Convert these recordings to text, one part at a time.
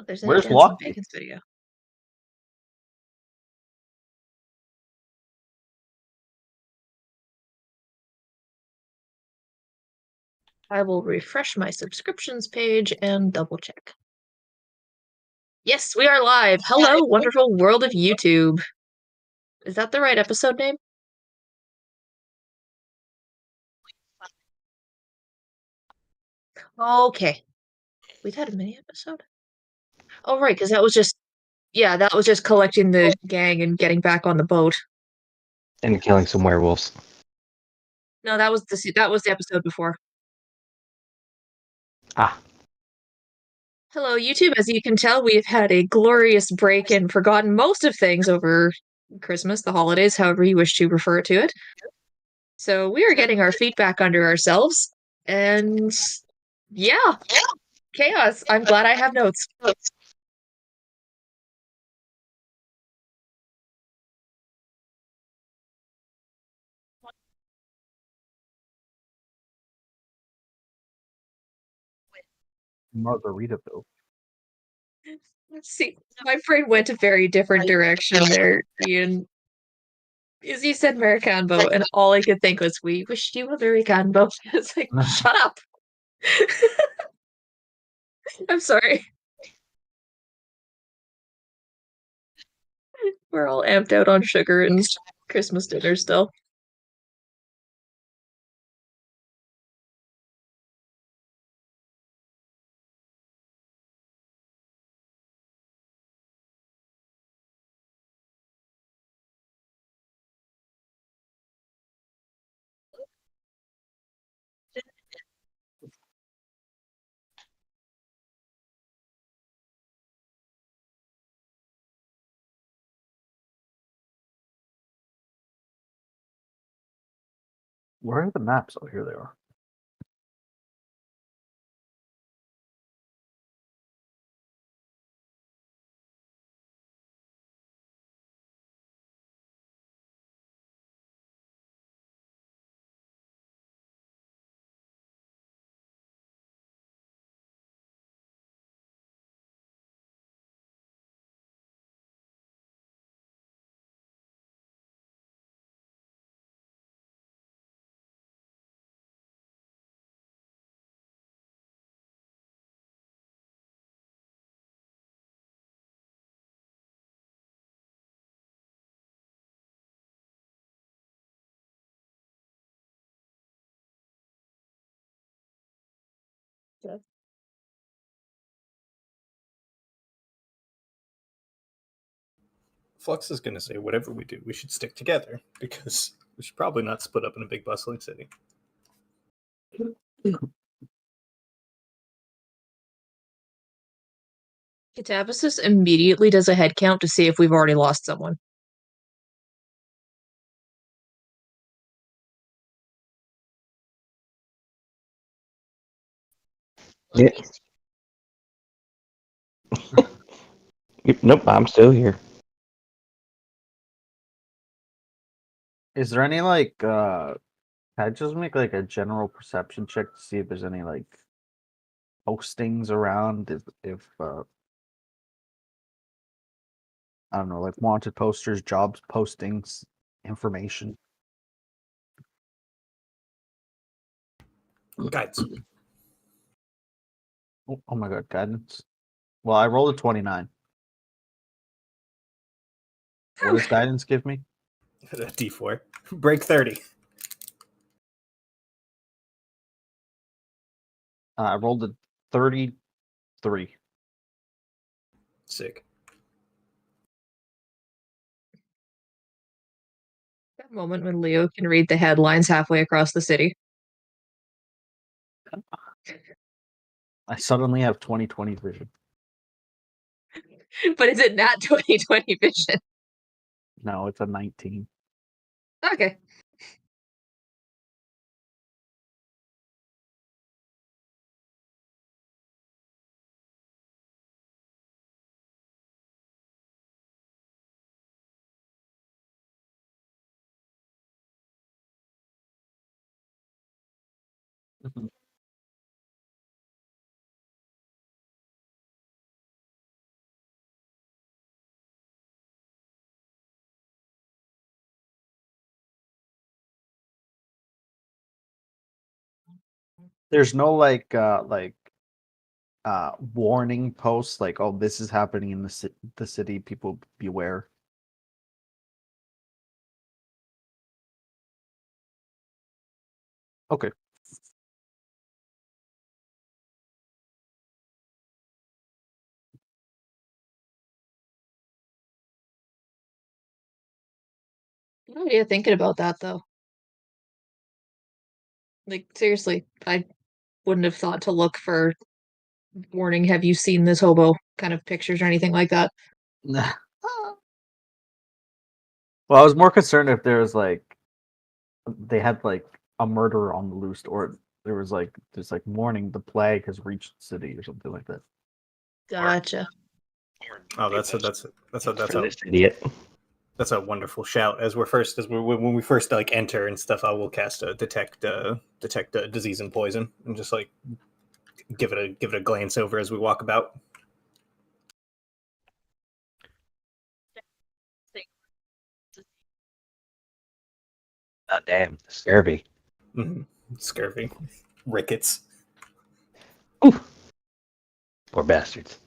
if there's any Where's dance in Lockie? Bacon's video. I will refresh my subscriptions page and double check. Yes, we are live. Hello, wonderful world of YouTube. Is that the right episode name? Okay. We've had a mini episode? Oh, right, because that was just, yeah, that was just collecting the gang and getting back on the boat. And killing some werewolves. No, that was the episode before. Ah. Hello, YouTube. As you can tell, we've had a glorious break and forgotten most of things over Christmas, the holidays, however you wish to refer to it. So we are getting our feet back under ourselves, and yeah, chaos. I'm glad I have notes. Margaritaville. Let's see. My brain went a very different direction there, Ian. As you said Maricanbo, and all I could think was, we wish you a Maricanbo. It's like, shut up. I'm sorry. We're all amped out on sugar and Christmas dinner still. Where are the maps? Oh, here they are. Yeah. Flux is going to say, whatever we do, we should stick together, because we should probably not split up in a big bustling city. Catabasis immediately does a head count to see if we've already lost someone. Yeah. Nope, I'm still here. Is there any like can I just make like a general perception check to see if there's any like postings around if I don't know, like wanted posters, jobs postings, information. Guides. Oh my god, guidance. Well, I rolled a 29. What does guidance give me? D4. Break 30. I rolled a 33. Sick. That moment when Leo can read the headlines halfway across the city. I suddenly have 20/20 vision. But is it not 20/20 vision? No, it's a 19. Okay. There's no warning posts like, oh, this is happening in the city, people beware. Okay. Good idea thinking about that though. Like seriously, I wouldn't have thought to look for warning, have you seen this hobo kind of pictures or anything like that. Well, I was more concerned if there's they had like a murderer on the loose, or there's warning, the plague has reached the city or something like that. Gotcha. Oh, that's for a this idiot. that's a wonderful shout. When we first like enter and stuff, I will cast a detect disease and poison, and just like give it a glance over as we walk about. Oh, damn. Scurvy. Mm-hmm. Scurvy, rickets. Ooh. Poor bastards.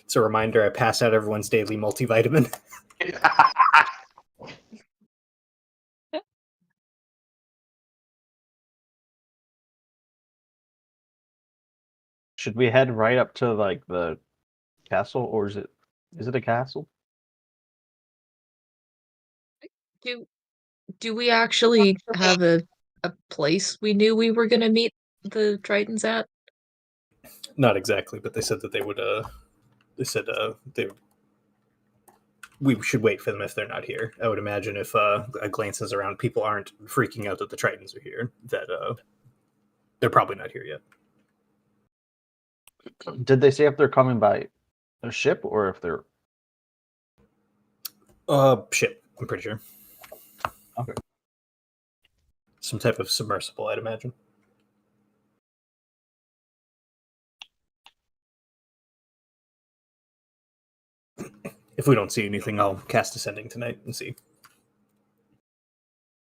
It's a reminder I pass out everyone's daily multivitamin. Should we head right up to like the castle, or is it a castle? Do do we actually have a place we knew we were gonna meet the Tritons at? Not exactly, but they said that they would. They said we should wait for them if they're not here. I would imagine if a glances around, people aren't freaking out that the Tritons are here. That they're probably not here yet. Did they say if they're coming by a ship or if they're Ship. I'm pretty sure. Okay. Some type of submersible, I'd imagine. If we don't see anything, I'll cast Ascending tonight and see.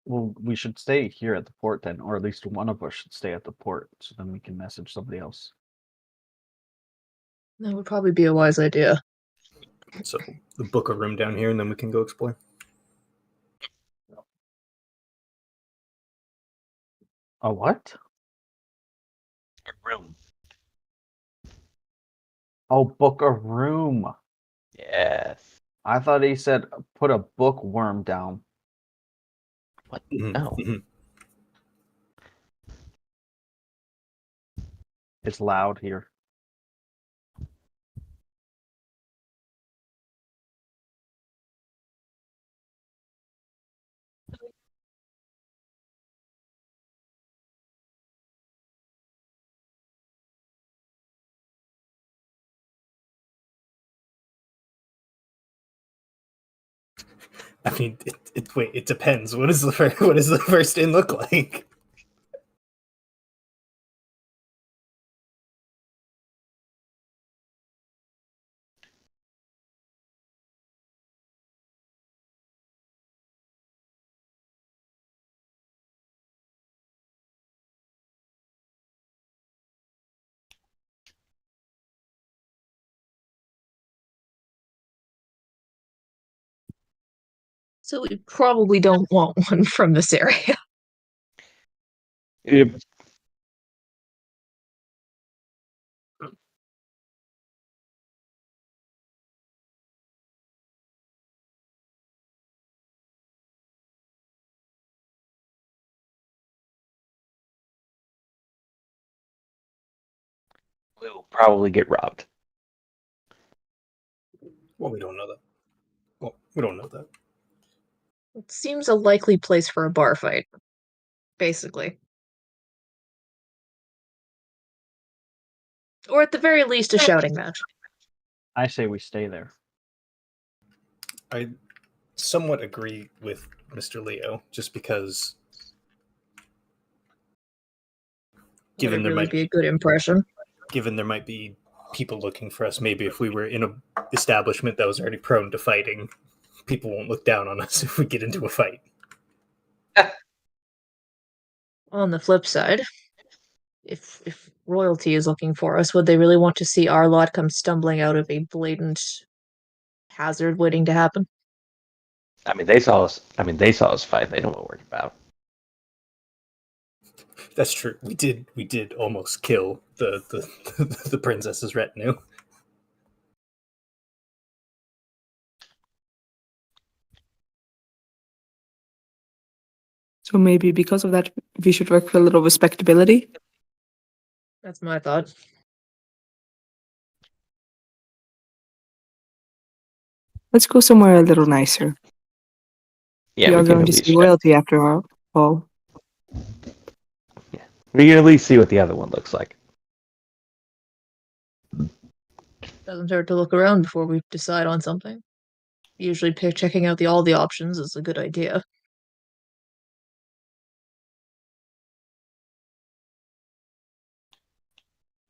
Well, we should stay here at the port then, or at least one of us should stay at the port, so then we can message somebody else. That would probably be a wise idea. So book a room down here, and then we can go explore. A what? A room. Oh, book a room. Yes. I thought he said put a bookworm down. What? Mm-hmm. No. Mm-hmm. It's loud here. I mean, wait. It depends. What does the first inn look like? So we probably don't want one from this area. Yep. We'll probably get robbed. Well, we don't know that. Well, we don't know that. It seems a likely place for a bar fight, basically. Or at the very least, a shouting match. I say we stay there. I somewhat agree with Mr. Leo, just because Would it given there really might be a good impression? be people looking for us, maybe if we were in a establishment that was already prone to fighting, people won't look down on us if we get into a fight. On the flip side, if royalty is looking for us, would they really want to see our lot come stumbling out of a blatant hazard waiting to happen? I mean, they saw us. I mean, they saw us fight. They know what we're about. That's true. We did almost kill the princess's retinue. So maybe because of that, we should work for a little respectability. That's my thought. Let's go somewhere a little nicer. Yeah, We are we can going at to least. see royalty after all. We can at least see what the other one looks like. Doesn't hurt to look around before we decide on something. Usually checking out all the options is a good idea.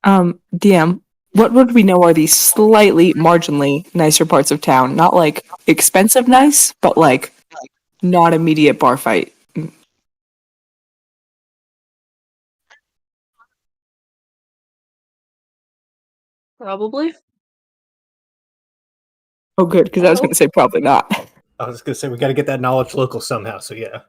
DM, what would we know are these slightly marginally nicer parts of town? Not like expensive nice, but like not immediate bar fight. Probably. Oh, good, because I was going to say probably not. I was gonna say we got to get that knowledge local somehow. So yeah.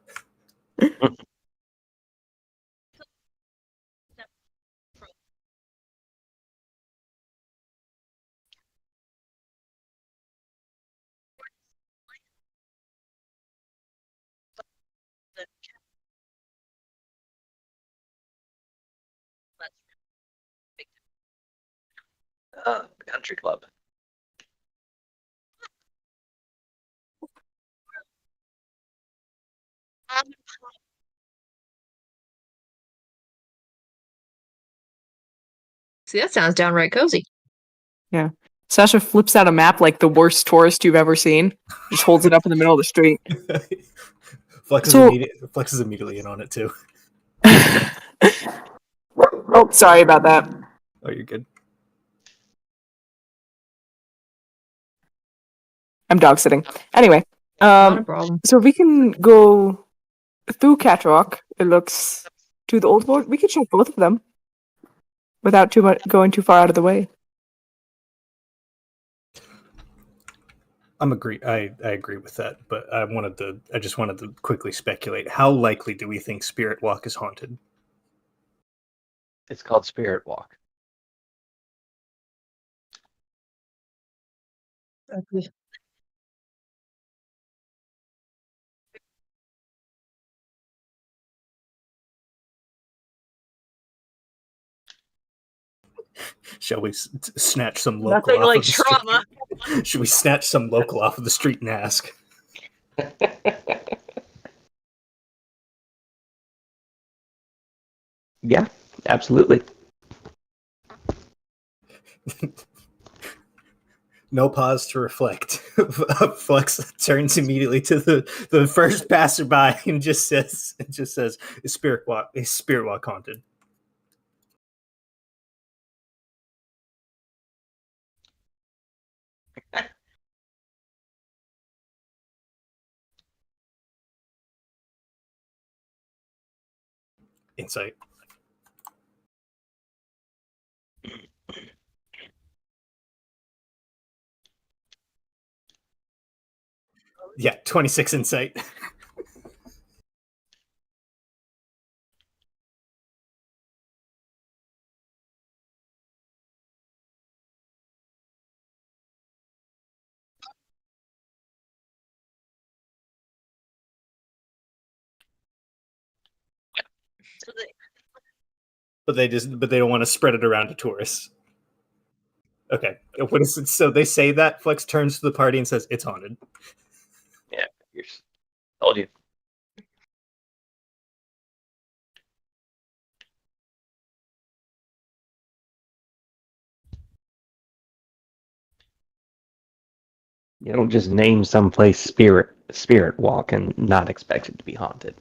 Country club. See, that sounds downright cozy. Yeah. Sasha flips out a map like the worst tourist you've ever seen. Just holds it up in the middle of the street. Flex So- is immediately in on it too. Oh, sorry about that. Oh, you're good. I'm dog sitting. Anyway, Not a problem. so we can go through Catrock. It looks to the old lord. We could check both of them without too much going too far out of the way. I agree with that, but I just wanted to quickly speculate. How likely do we think Spirit Walk is haunted? It's called Spirit Walk. Exactly. Shall we snatch some local Nothing off like of the trauma. street? Should we snatch some local off of the street and ask? Yeah, absolutely. No pause to reflect. Flex turns immediately to the first passerby and just says, "Is Spirit Walk haunted?" Insight. Yeah, 26 insight. But they don't want to spread it around to tourists. Okay. What is it? So they say that Flex turns to the party and says, "It's haunted." Yeah, told you. You don't just name someplace Spirit Walk and not expect it to be haunted.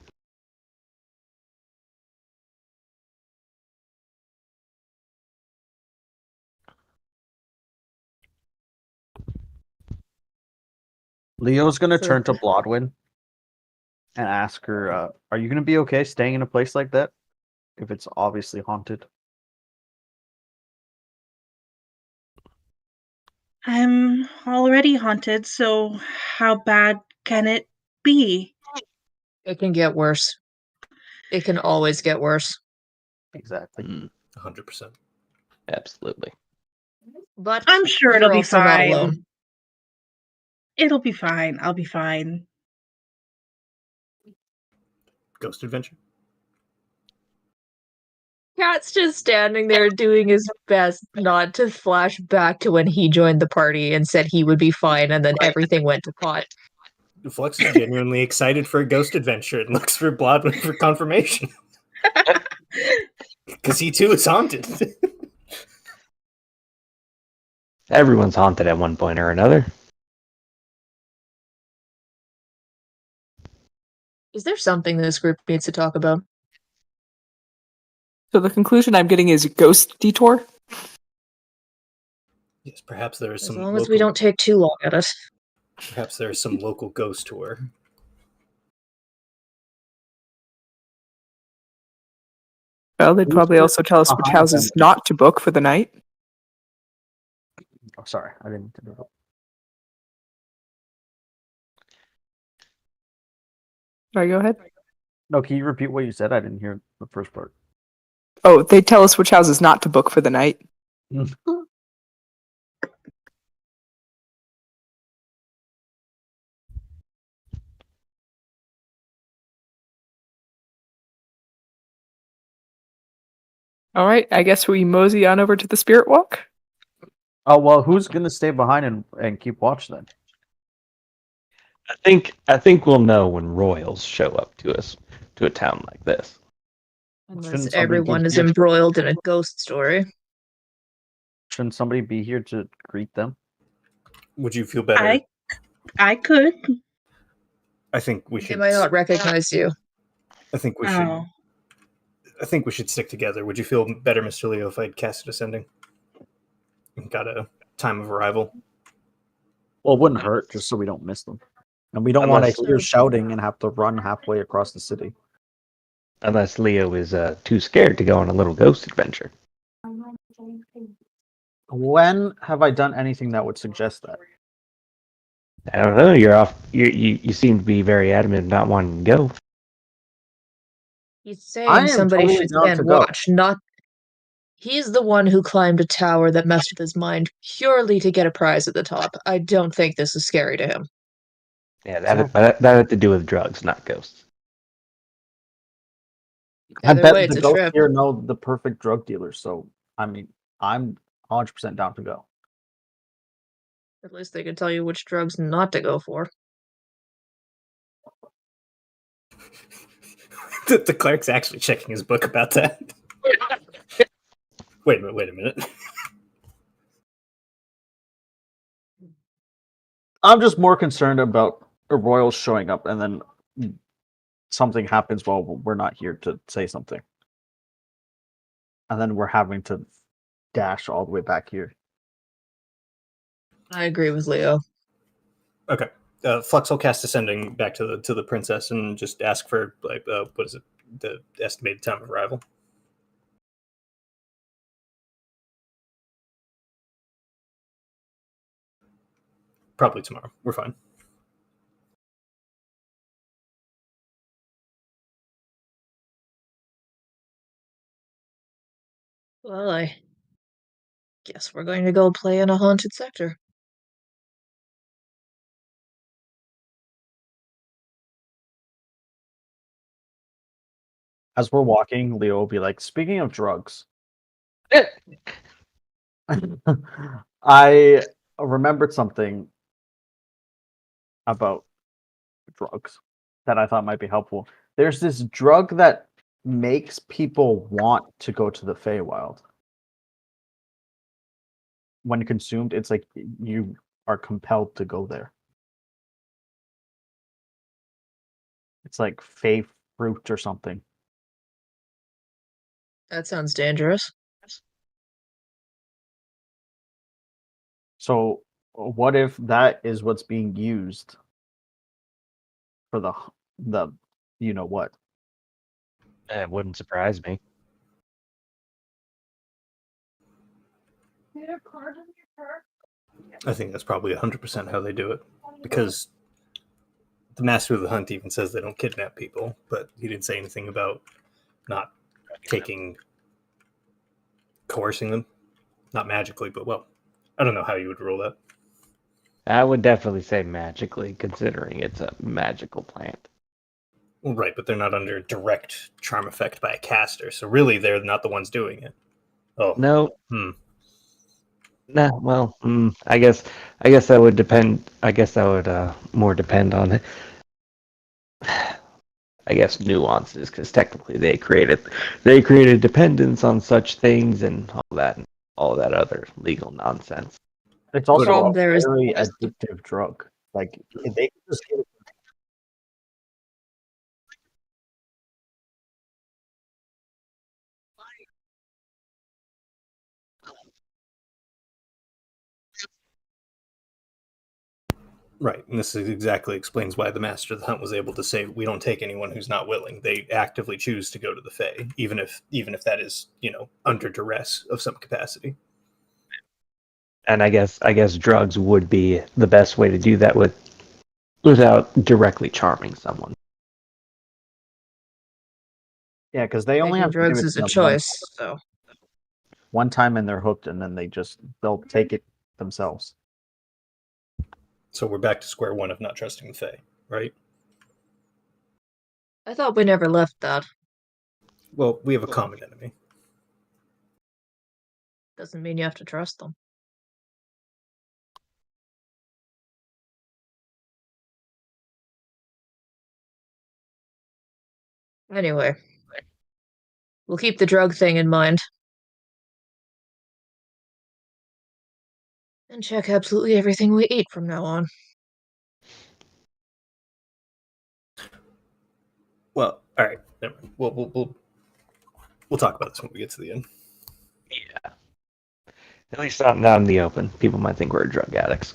Leo's gonna So- turn to Blodwyn and ask her, "Are you gonna be okay staying in a place like that?" if it's obviously haunted. I'm already haunted, so how bad can it be? It can get worse. It can always get worse. Exactly. 100%. Absolutely. But I'm sure you're it'll be also not fine. alone. It'll be fine. I'll be fine. Ghost adventure. Cat's just standing there doing his best not to flash back to when he joined the party and said he would be fine, and then everything went to pot. Flux is genuinely excited for a ghost adventure and looks for Blodwin for confirmation. Because he too is haunted. Everyone's haunted at one point or another. Is there something this group needs to talk about? So the conclusion I'm getting is ghost detour. Yes, perhaps there is As some long as we don't take too long at it. perhaps there is some local ghost tour. Well, they'd Who's probably the- also tell us which behind houses them? not to book for the night. Oh, sorry, I didn't. Do that. Sorry, go ahead. No, can you repeat what you said? I didn't hear the first part. Oh, they'd tell us which houses not to book for the night. All right, I guess we mosey on over to the Spirit Walk. Oh well, who's gonna stay behind and keep watch then? I think we'll know when royals show up to us to a town like this. Unless Shouldn't somebody everyone be is here to- embroiled in a ghost story. Shouldn't somebody be here to greet them? Would you feel better? I could. I think we They should. might not recognize you. I think we should. Oh. I think we should stick together. Would you feel better, Mr. Leo, if I'd casted Ascending? Got a time of arrival. Well, it wouldn't hurt, just so we don't miss them. And we don't want Unless- to hear shouting and have to run halfway across the city. Unless Leo is too scared to go on a little ghost adventure. When have I done anything that would suggest that? I don't know. You're off. You seem to be very adamant not wanting to go. He's I saying am somebody totally should down stand to go. watch, not. He's the one who climbed a tower that messed with his mind purely to get a prize at the top. I don't think this is scary to him. Yeah, that had to do with drugs, not ghosts. I Either bet way, it's the a ghosts trip. here know the perfect drug dealer, so I mean, I'm 100% down to go. At least they can tell you which drugs not to go for. The clerk's actually checking his book about that. Wait a minute. I'm just more concerned about a royal showing up and then something happens while we're not here to say something. And then we're having to dash all the way back here. I agree with Leo. Okay. Flux will cast Ascending back to the princess and just ask for like what is it? The estimated time of arrival. Probably tomorrow. We're fine. Well, I guess we're going to go play in a haunted sector. As we're walking, Leo will be like, speaking of drugs, I remembered something about drugs that I thought might be helpful. There's this drug that makes people want to go to the Feywild. When consumed, it's like you are compelled to go there. It's like Fey fruit or something. That sounds dangerous. So, what if that is what's being used for the you know what? It wouldn't surprise me. I think that's probably 100% how they do it, because the master of the hunt even says they don't kidnap people, but he didn't say anything about not coercing them, not magically, but well, I don't know how you would rule that. I would definitely say magically, considering it's a magical plant. Well, right, but they're not under direct charm effect by a caster, so really they're not the ones doing it. Oh, No, hmm. nah. Well, I guess that would depend. I guess that would more depend on it. I guess nuances, because technically they created dependence on such things and all that other legal nonsense. It's The also problem a there is very addictive drug. Like they can just get it. Right, and this exactly explains why the Master of the Hunt was able to say, "We don't take anyone who's not willing." They actively choose to go to the Fae, even if that is under duress of some capacity. And I guess drugs would be the best way to do that without directly charming someone. Yeah, because they only taking have to give drugs it is to a them choice, so one time and they're hooked, and then they'll take it themselves. So we're back to square one of not trusting the Fae, right? I thought we never left that. Well, we have a common enemy. Doesn't mean you have to trust them. Anyway, we'll keep the drug thing in mind. And check absolutely everything we eat from now on. Well, all right. Never mind. We'll talk about this when we get to the end. Yeah. At least not in the open. People might think we're drug addicts.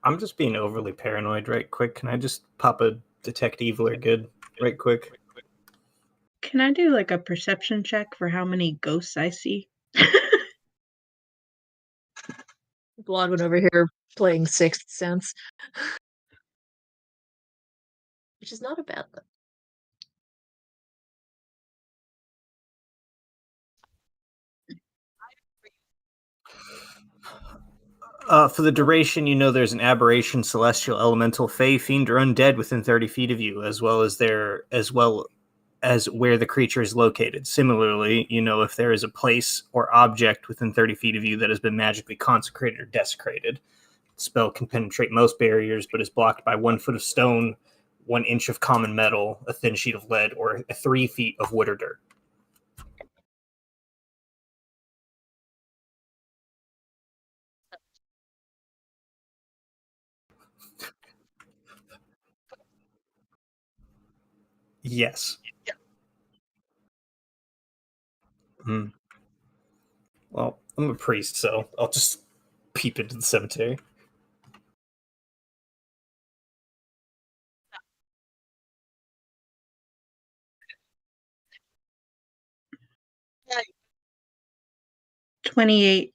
I'm just being overly paranoid right quick. Can I just pop a detect evil or good right quick? Can I do like a perception check for how many ghosts I see? Blonde over here playing Sixth Sense, which is not a bad thing. For the duration, there's an aberration, celestial, elemental, fey, fiend, or undead within 30 feet of you, as well as where the creature is located. Similarly, if there is a place or object within 30 feet of you that has been magically consecrated or desecrated. The spell can penetrate most barriers, but is blocked by 1 foot of stone, 1 inch of common metal, a thin sheet of lead, or 3 feet of wood or dirt. Yes. Hmm. Well, I'm a priest, so I'll just peep into the cemetery. 28.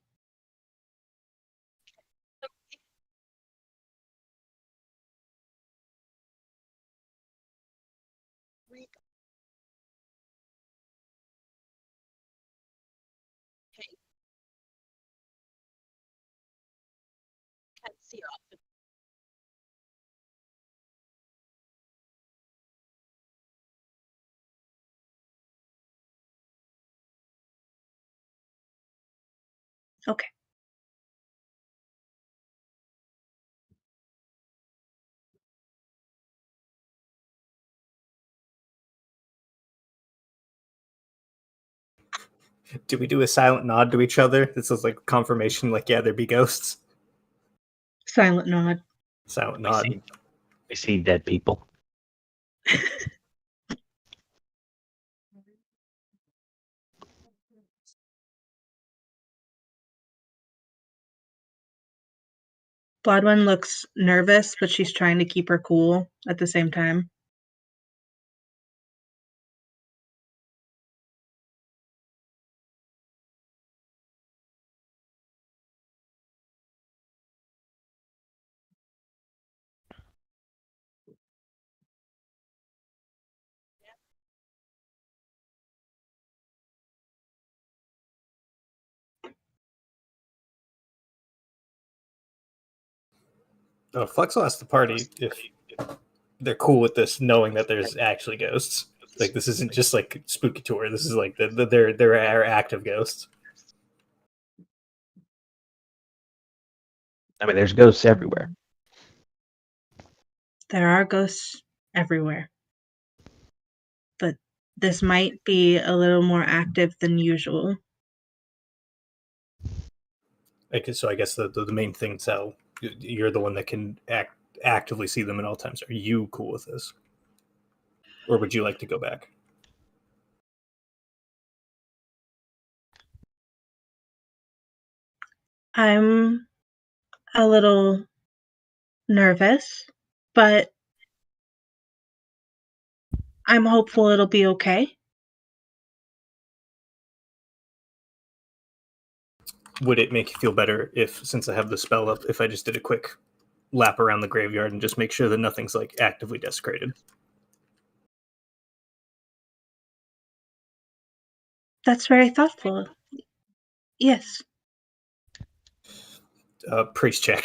Okay. Do we do a silent nod to each other? This is like confirmation, like, yeah, there be ghosts. Silent nod. Silent We nod. see dead people. Blodwyn looks nervous, but she's trying to keep her cool at the same time. Flex will ask the party if they're cool with this, knowing that there's actually ghosts. Like, this isn't just like spooky tour. This is like there are active ghosts. I mean, there's ghosts everywhere. There are ghosts everywhere. But this might be a little more active than usual. So I guess the main thing, Sal, you're the one that can actively see them at all times. Are you cool with this, or would you like to go back? I'm a little nervous, but I'm hopeful it'll be okay. Would it make you feel better if, since I have the spell up, if I just did a quick lap around the graveyard and just make sure that nothing's like actively desecrated? That's very thoughtful. Yes. Priest check.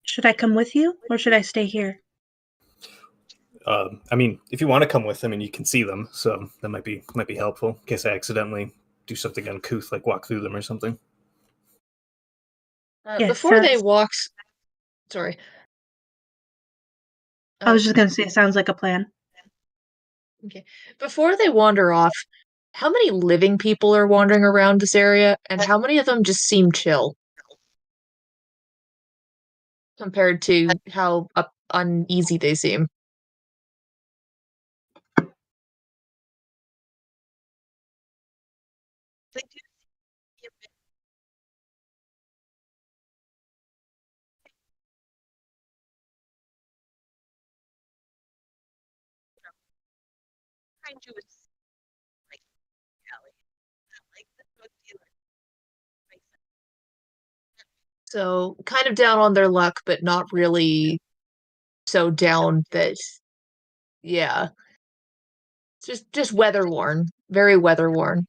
Should I come with you or should I stay here? I mean, if you want to come with them and you can see them, so that might be helpful in case I accidentally do something uncouth, like walk through them or something. Yes, Before they sounds- walk, sorry. I was just going to say, sounds like a plan. Okay. Before they wander off, how many living people are wandering around this area, and how many of them just seem chill compared to how uneasy they seem? So kind of down on their luck, but not really so down that, yeah, just weather worn, very weather worn.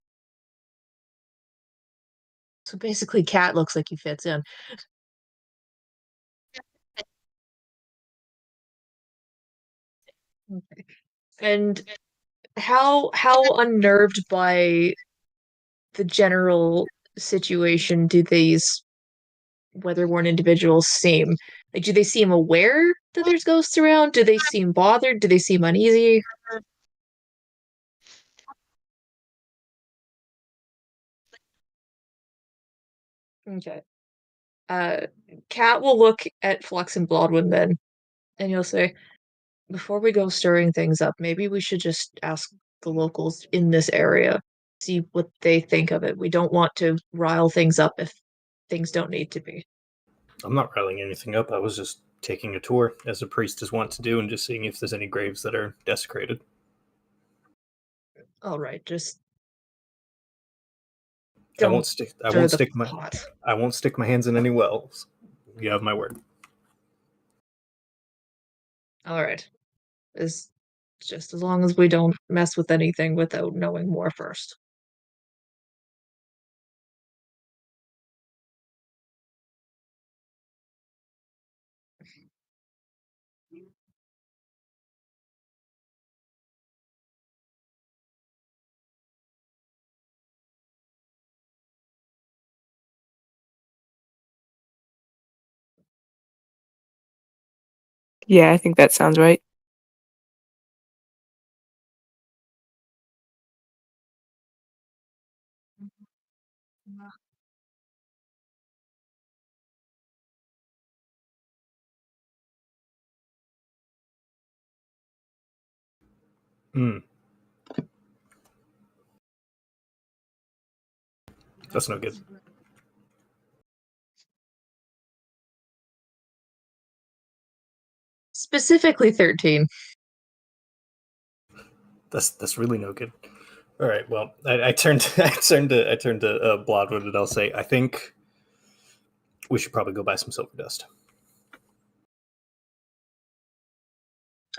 So basically, Cat looks like he fits in. Okay. And how unnerved by the general situation do these weather-worn individuals seem? Like, do they seem aware that there's ghosts around? Do they seem bothered? Do they seem uneasy? Okay. Uh, Cat will look at Flux and Blodwin then, and he'll say, before we go stirring things up, maybe we should just ask the locals in this area, see what they think of it. We don't want to rile things up if things don't need to be. I'm not riling anything up. I was just taking a tour, as a priest is wont to do, and just seeing if there's any graves that are desecrated. All right, just I don't won't stick. I stir won't the stick my. pot. I won't stick my hands in any wells. You have my word. All right. Is just as long as we don't mess with anything without knowing more first. Yeah, I think that sounds right. Hmm. That's no good. Specifically 13. That's really no good. All right. Well, I turned I turned to Bloodwood, and I'll say I think we should probably go buy some silver dust.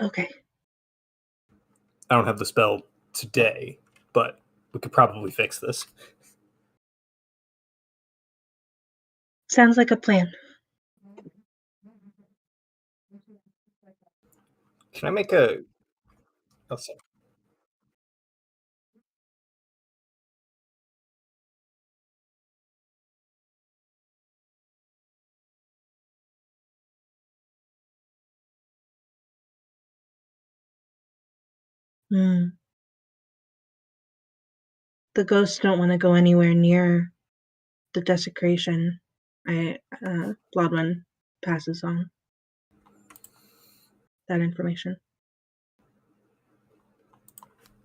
Okay. I don't have the spell today, but we could probably fix this. Sounds like a plan. Can I make a? Oh, sorry. Hmm. The ghosts don't want to go anywhere near the desecration. Blodwyn passes on that information.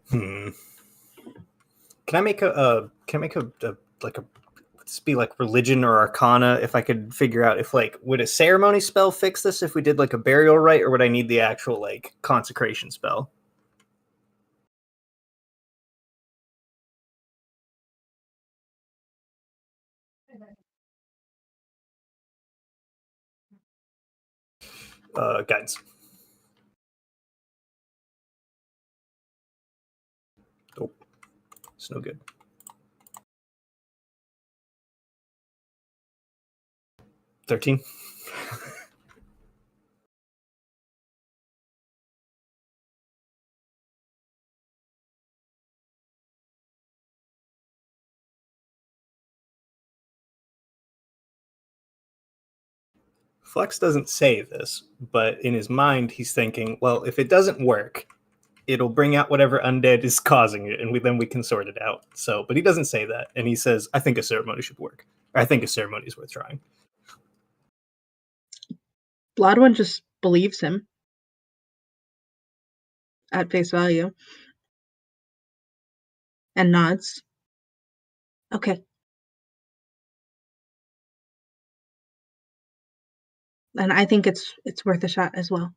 Hmm. Can I make Can I make a like a? Would this be like religion or arcana? If I could figure out if like would a ceremony spell fix this if we did like a burial rite, or would I need the actual like consecration spell? Guidance. Oh, it's no good. 13. Flex doesn't say this, but in his mind, he's thinking, well, if it doesn't work, it'll bring out whatever undead is causing it, and then we can sort it out. So, but he doesn't say that, and he says, I think a ceremony should work. Or, I think a ceremony is worth trying. Blodwyn just believes him at face value and nods. Okay. And I think it's worth a shot as well.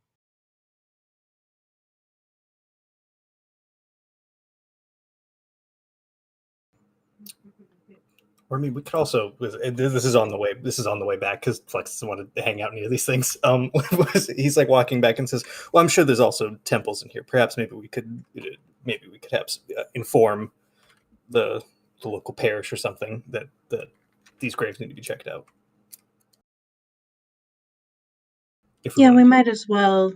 Or I mean, we could also. This is on the way. This is on the way back because Flex doesn't want to hang out near these things. He's like walking back and says, "Well, I'm sure there's also temples in here. Perhaps maybe we could have inform the the local parish or something that these graves need to be checked out. If we Yeah, we want, might as well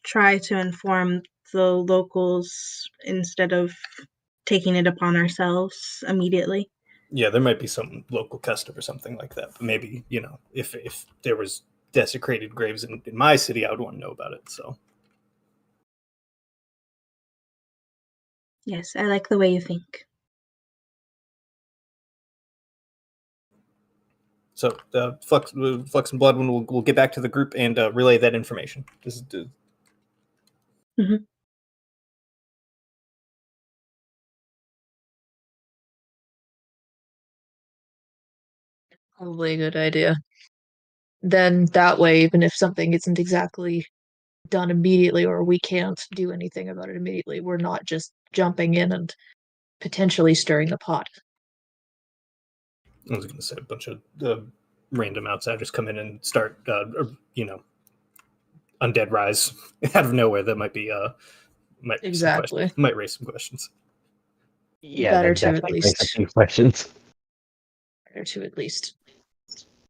try to inform the locals instead of taking it upon ourselves immediately. yeah, there might be some local custom or something like that. But maybe if there was desecrated graves in my city, I would want to know about it. Yes, I like the way you think. So Flux and Blood, we'll get back to the group and relay that information. This is Mhm. Probably a good idea. then that way, even if something isn't exactly done immediately or we can't do anything about it immediately, we're not just jumping in and potentially stirring the pot. I was going to say a bunch of random outsiders come in and start, undead rise out of nowhere. That might be might raise some Exactly. questions. Might raise some questions. Yeah, Better that to at definitely raised a least few questions.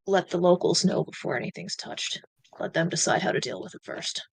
let the locals know before anything's touched. Let them decide how to deal with it first.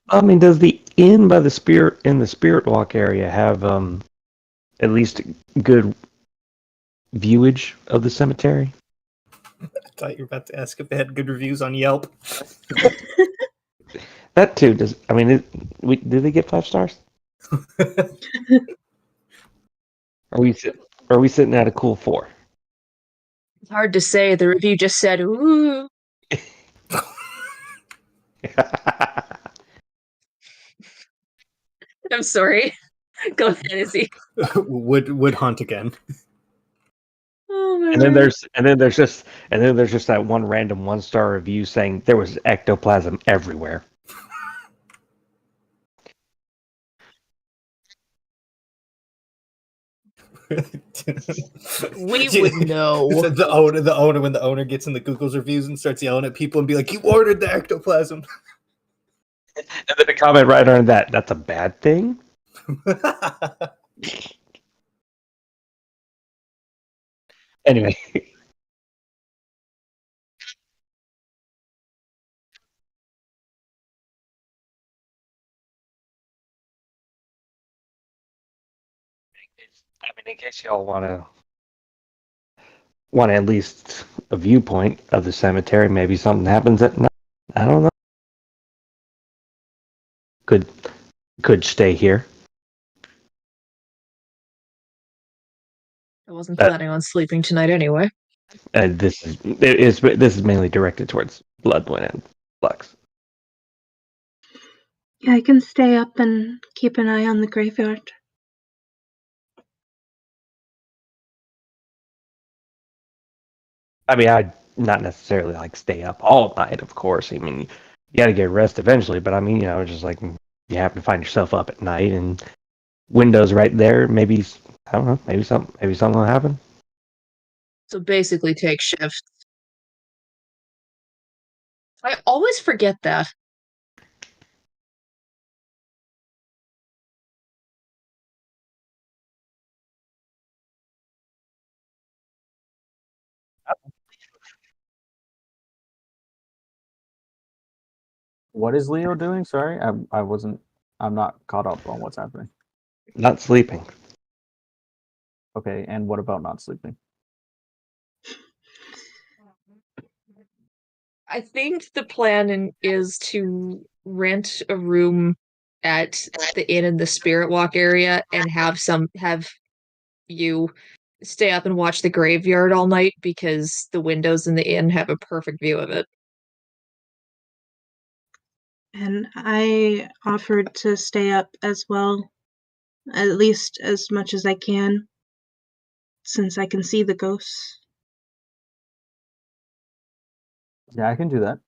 I mean, does the inn by the spirit in the Spirit Walk area have at least good viewage of the cemetery? I thought you were about to ask if they had good reviews on Yelp. That too. Does I mean, do they get 5 stars? Are we are we sitting at a cool 4? It's hard to say. The review just said, ooh. I'm sorry. Go ahead, Izzy. would hunt again. Oh my And then word. there's just that one random 1-star review saying there was ectoplasm everywhere. We would know. The owner when the owner gets in the Google's reviews and starts yelling at people and be like, "You ordered the ectoplasm." And then a comment right on that. That's a bad thing. Anyway, I mean, in case y'all want at least a viewpoint of the cemetery, maybe something happens at night. I don't know. Could stay here. I wasn't planning on sleeping tonight anyway. This is mainly directed towards Bloodwind and Flux. Yeah, I can stay up and keep an eye on the graveyard. I mean, I'd not necessarily like stay up all night, of course. I mean, you got to get rest eventually, but I mean, just like you happen to find yourself up at night and windows right there, maybe I don't know, maybe something will happen. So basically take shifts. I always forget that. What is Leo doing? Sorry, I wasn't. I'm not caught up on what's happening. Not sleeping. Okay, and what about not sleeping? I think the plan is to rent a room at the inn in the Spirit Walk area and have you stay up and watch the graveyard all night because the windows in the inn have a perfect view of it. And I offered to stay up as well, at least as much as I can, since I can see the ghosts. Yeah, I can do that.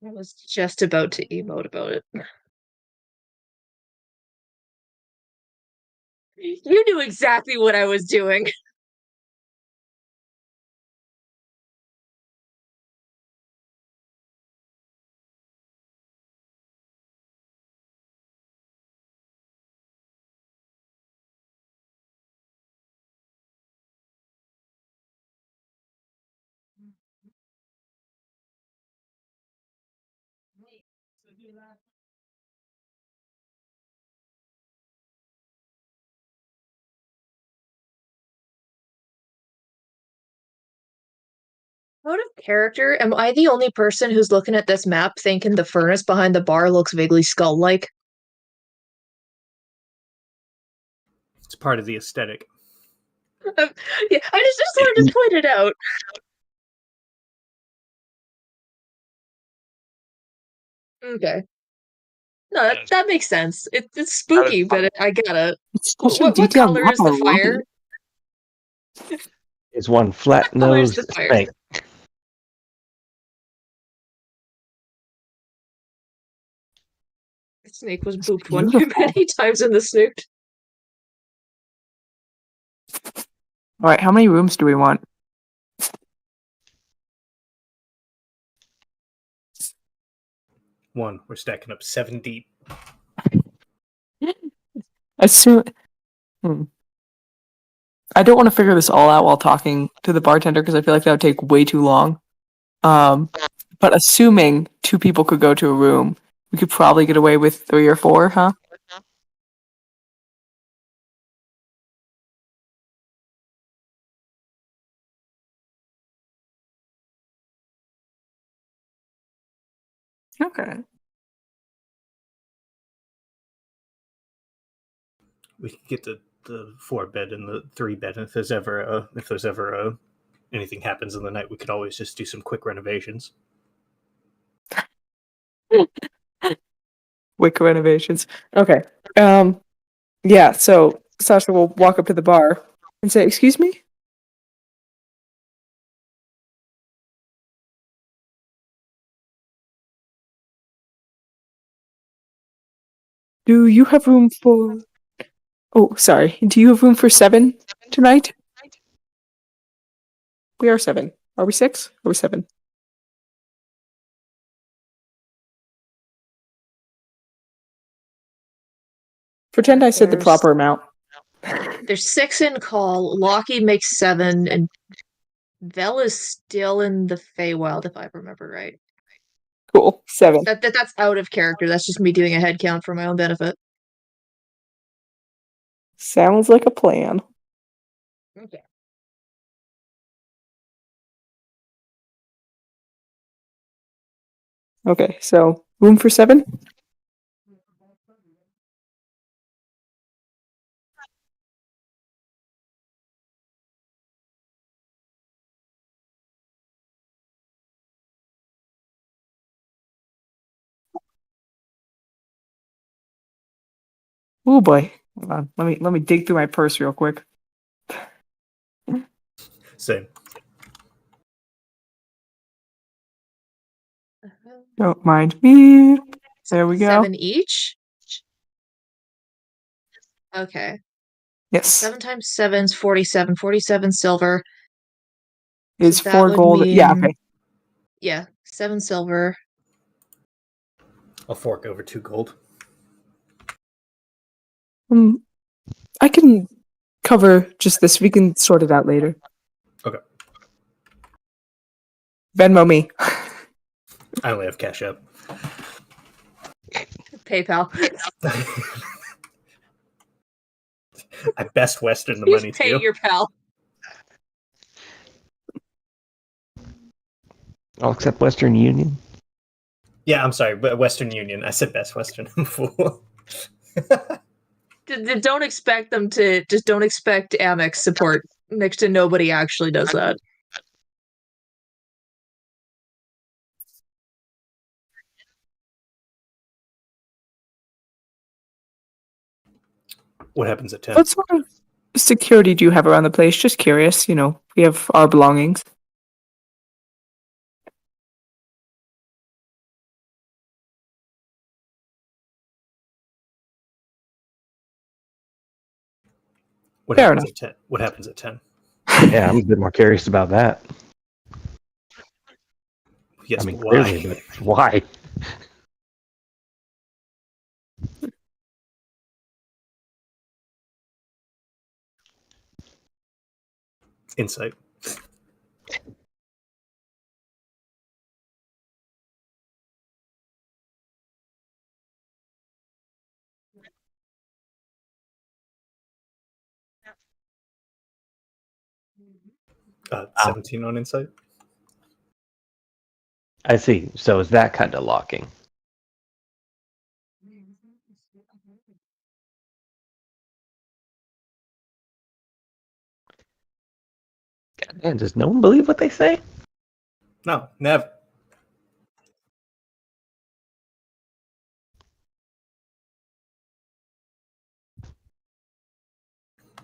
I was just about to emote about it. You knew exactly what I was doing. Out of character, am I the only person who's looking at this map thinking the furnace behind the bar looks vaguely skull-like? It's part of the aesthetic. Yeah, I just wanted to point it out. Okay. No, that makes sense. It's spooky, but I get it. It's such a What detailed color map. is I the love fire? it. It's one What flat color is nosed the fire? snake. The snake was It's booped one too beautiful. many times in the snoot. All right, how many rooms do we want? One, we're stacking up 7 deep. Assume. I don't want to figure this all out while talking to the bartender because I feel like that would take way too long. But assuming 2 people could go to a room, we could probably get away with 3 or 4, huh? Okay. We can get the 4 bed and the 3 bed. And if there's ever anything happens in the night, we could always just do some quick renovations. Wick renovations. Okay. Yeah, so Sasha will walk up to the bar and say, "Excuse me? Do you have room for Oh, sorry. Do you have room for 7 tonight?" We are 7. Are we 6? Are we 7? Pretend I said the There's proper amount. there's 6 in call. Lockie makes 7, and Vel is still in the Feywild, if I remember right. Cool. 7. That's out of character. That's just me doing a head count for my own benefit. Sounds like a plan. Okay. Okay, so room for 7? Oh boy. Hold on. Let me dig through my purse real quick. Same. Don't mind me. There we go. 7 each? Okay. Yes. 7 times 7 is 47. 47 silver. Is So that 4 would gold. Yeah, mean- okay. Yeah, 7 silver. I'll fork over 2 gold. I can cover just this. We can sort it out later. Okay. Venmo me. I only have Cash App. PayPal. I Best Western the You money pay to you. your pal. I'll accept Western Union. Yeah, I'm sorry, but Western Union. I said Best Western. I'm a fool. Don't expect them to. Just don't expect Amex support. Next to nobody actually does that. What happens at 10? What sort of security do you have around the place? Just curious. We have our belongings. What Fair happens enough. at 10? What happens at 10? Yeah, I'm a bit more curious about that. Yes, I mean, but why? clearly, but why? Insight. Oh. 17 on insight. I see. So is that kind of locking? God damn, does no one believe what they say? No, never.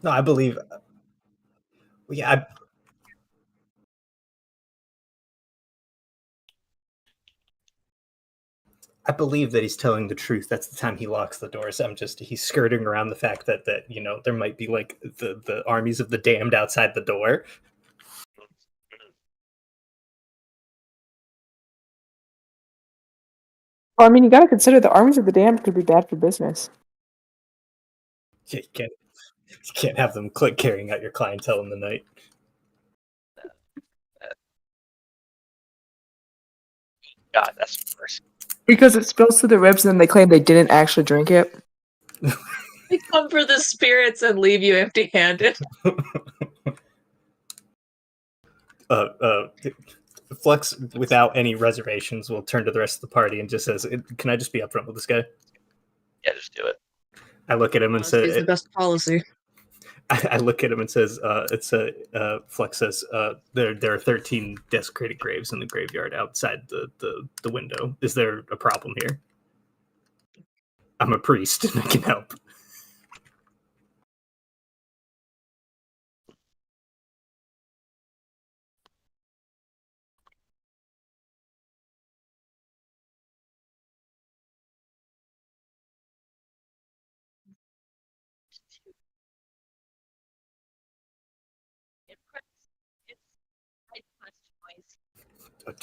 No, I believe. Yeah, I believe that he's telling the truth. That's the time he locks the doors. He's skirting around the fact that there might be like the armies of the damned outside the door. Well, I mean, you got to consider the armies of the damned could be bad for business. Yeah, you can't have them carrying out your clientele in the night. God, that's worse. Because it spills to the ribs and then they claim they didn't actually drink it. They come for the spirits and leave you empty-handed. Flux, without any reservations, will turn to the rest of the party and just says, "Can I just be upfront with this guy?" Yeah, just do it. I look at him and Honesty is say, the best policy. I look at him and says, Flex says, there are 13 desecrated graves in the graveyard outside the window. Is there a problem here? I'm a priest and I can help.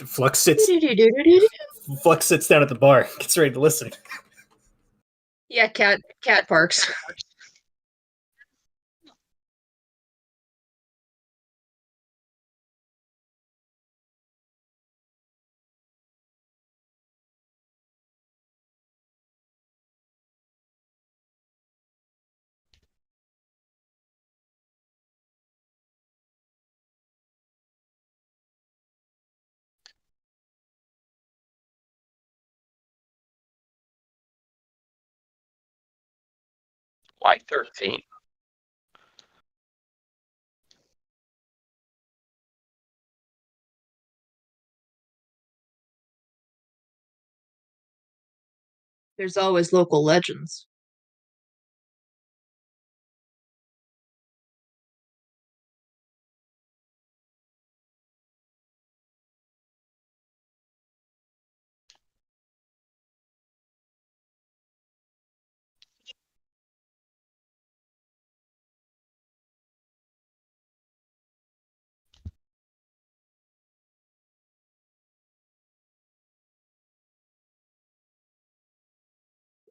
Flux sits down at the bar, gets ready to listen. Yeah, cat parks. Why 13? There's always local legends.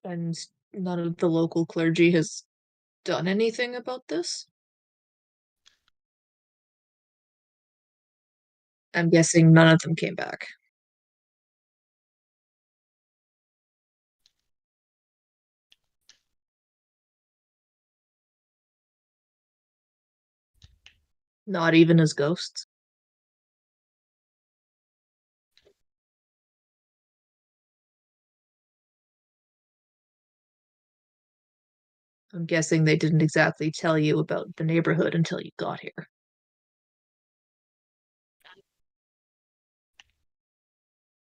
And none of the local clergy has done anything about this? I'm guessing none of them came back. Not even as ghosts. I'm guessing they didn't exactly tell you about the neighborhood until you got here.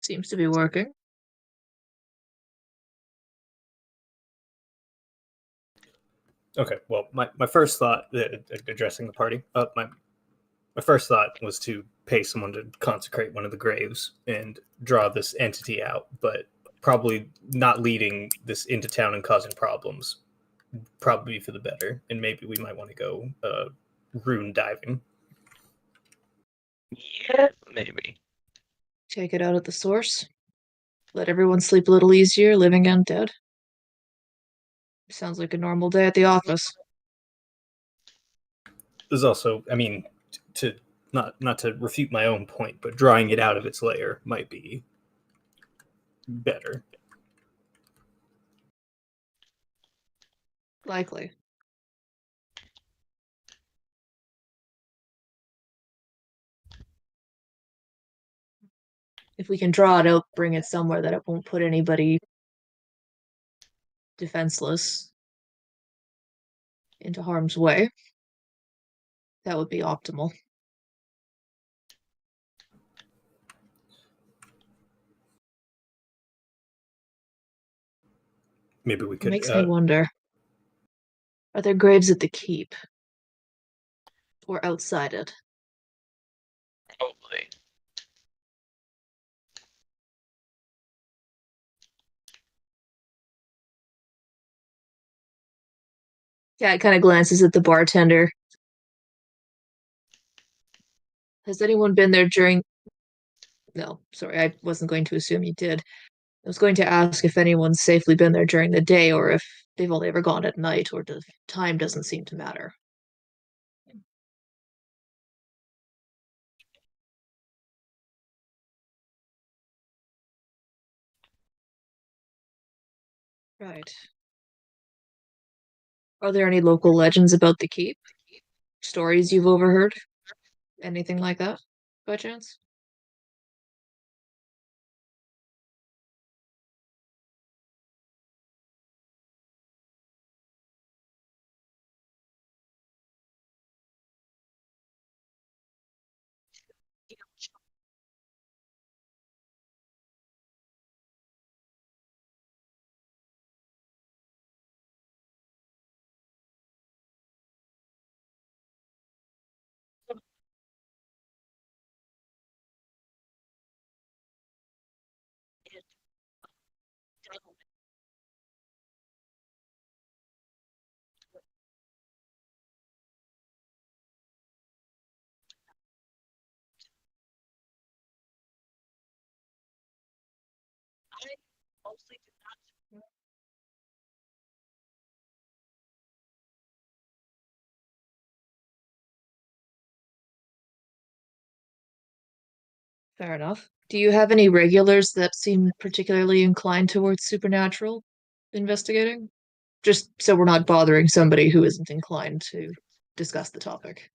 Seems to be working. Okay, well, my first thought, addressing the party, my first thought was to pay someone to consecrate one of the graves and draw this entity out, but probably not leading this into town and causing problems. probably for the better, and maybe we might want to go rune diving. Yeah, maybe. Take it out at the source. Let everyone sleep a little easier, living undead. Sounds like a normal day at the office. There's also, I mean, to not to refute my own point, but drawing it out of its lair might be better. Likely. If we can draw it out, bring it somewhere that it won't put anybody defenseless into harm's way, that would be optimal. Maybe we It could. makes me wonder, are there graves at the keep? Or outside it? Probably. Cat kind of glances at the bartender. Has anyone been there during... No, sorry, I wasn't going to assume you did. I was going to ask if anyone's safely been there during the day or if they've only ever gone at night or the time doesn't seem to matter. Right. Are there any local legends about the keep? Stories you've overheard? Anything like that, by chance? Fair enough. Do you have any regulars that seem particularly inclined towards supernatural investigating? Just so we're not bothering somebody who isn't inclined to discuss the topic.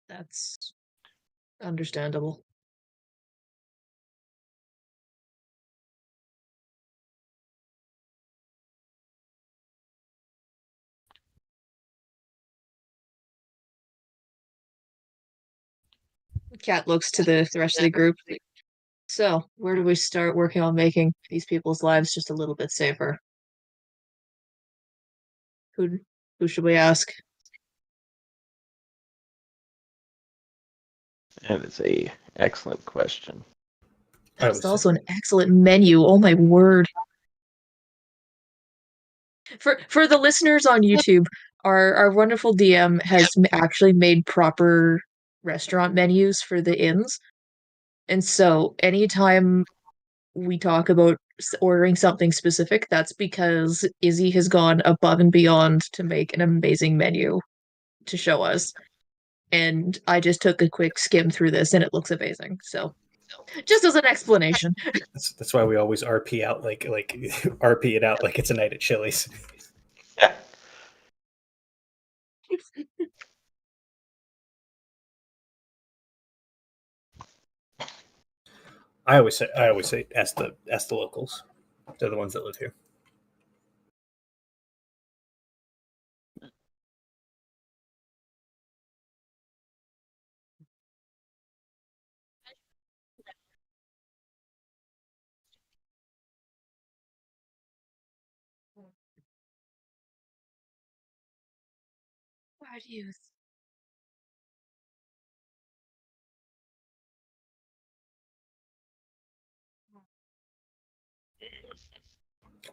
That's understandable. Cat looks to the rest of the group. So, where do we start working on making these people's lives just a little bit safer? Who who should we ask? That is a excellent question. I That's would say also an excellent menu. Oh my word. For the listeners on YouTube, our wonderful DM has actually made proper restaurant menus for the inns. And so anytime we talk about ordering something specific, that's because Izzy has gone above and beyond to make an amazing menu to show us. And I just took a quick skim through this and it looks amazing. So just as an explanation. that's why we always RP out like RP it out like it's a night at Chili's. Yeah. I always say ask the locals. They're the ones that live here. Proud youth.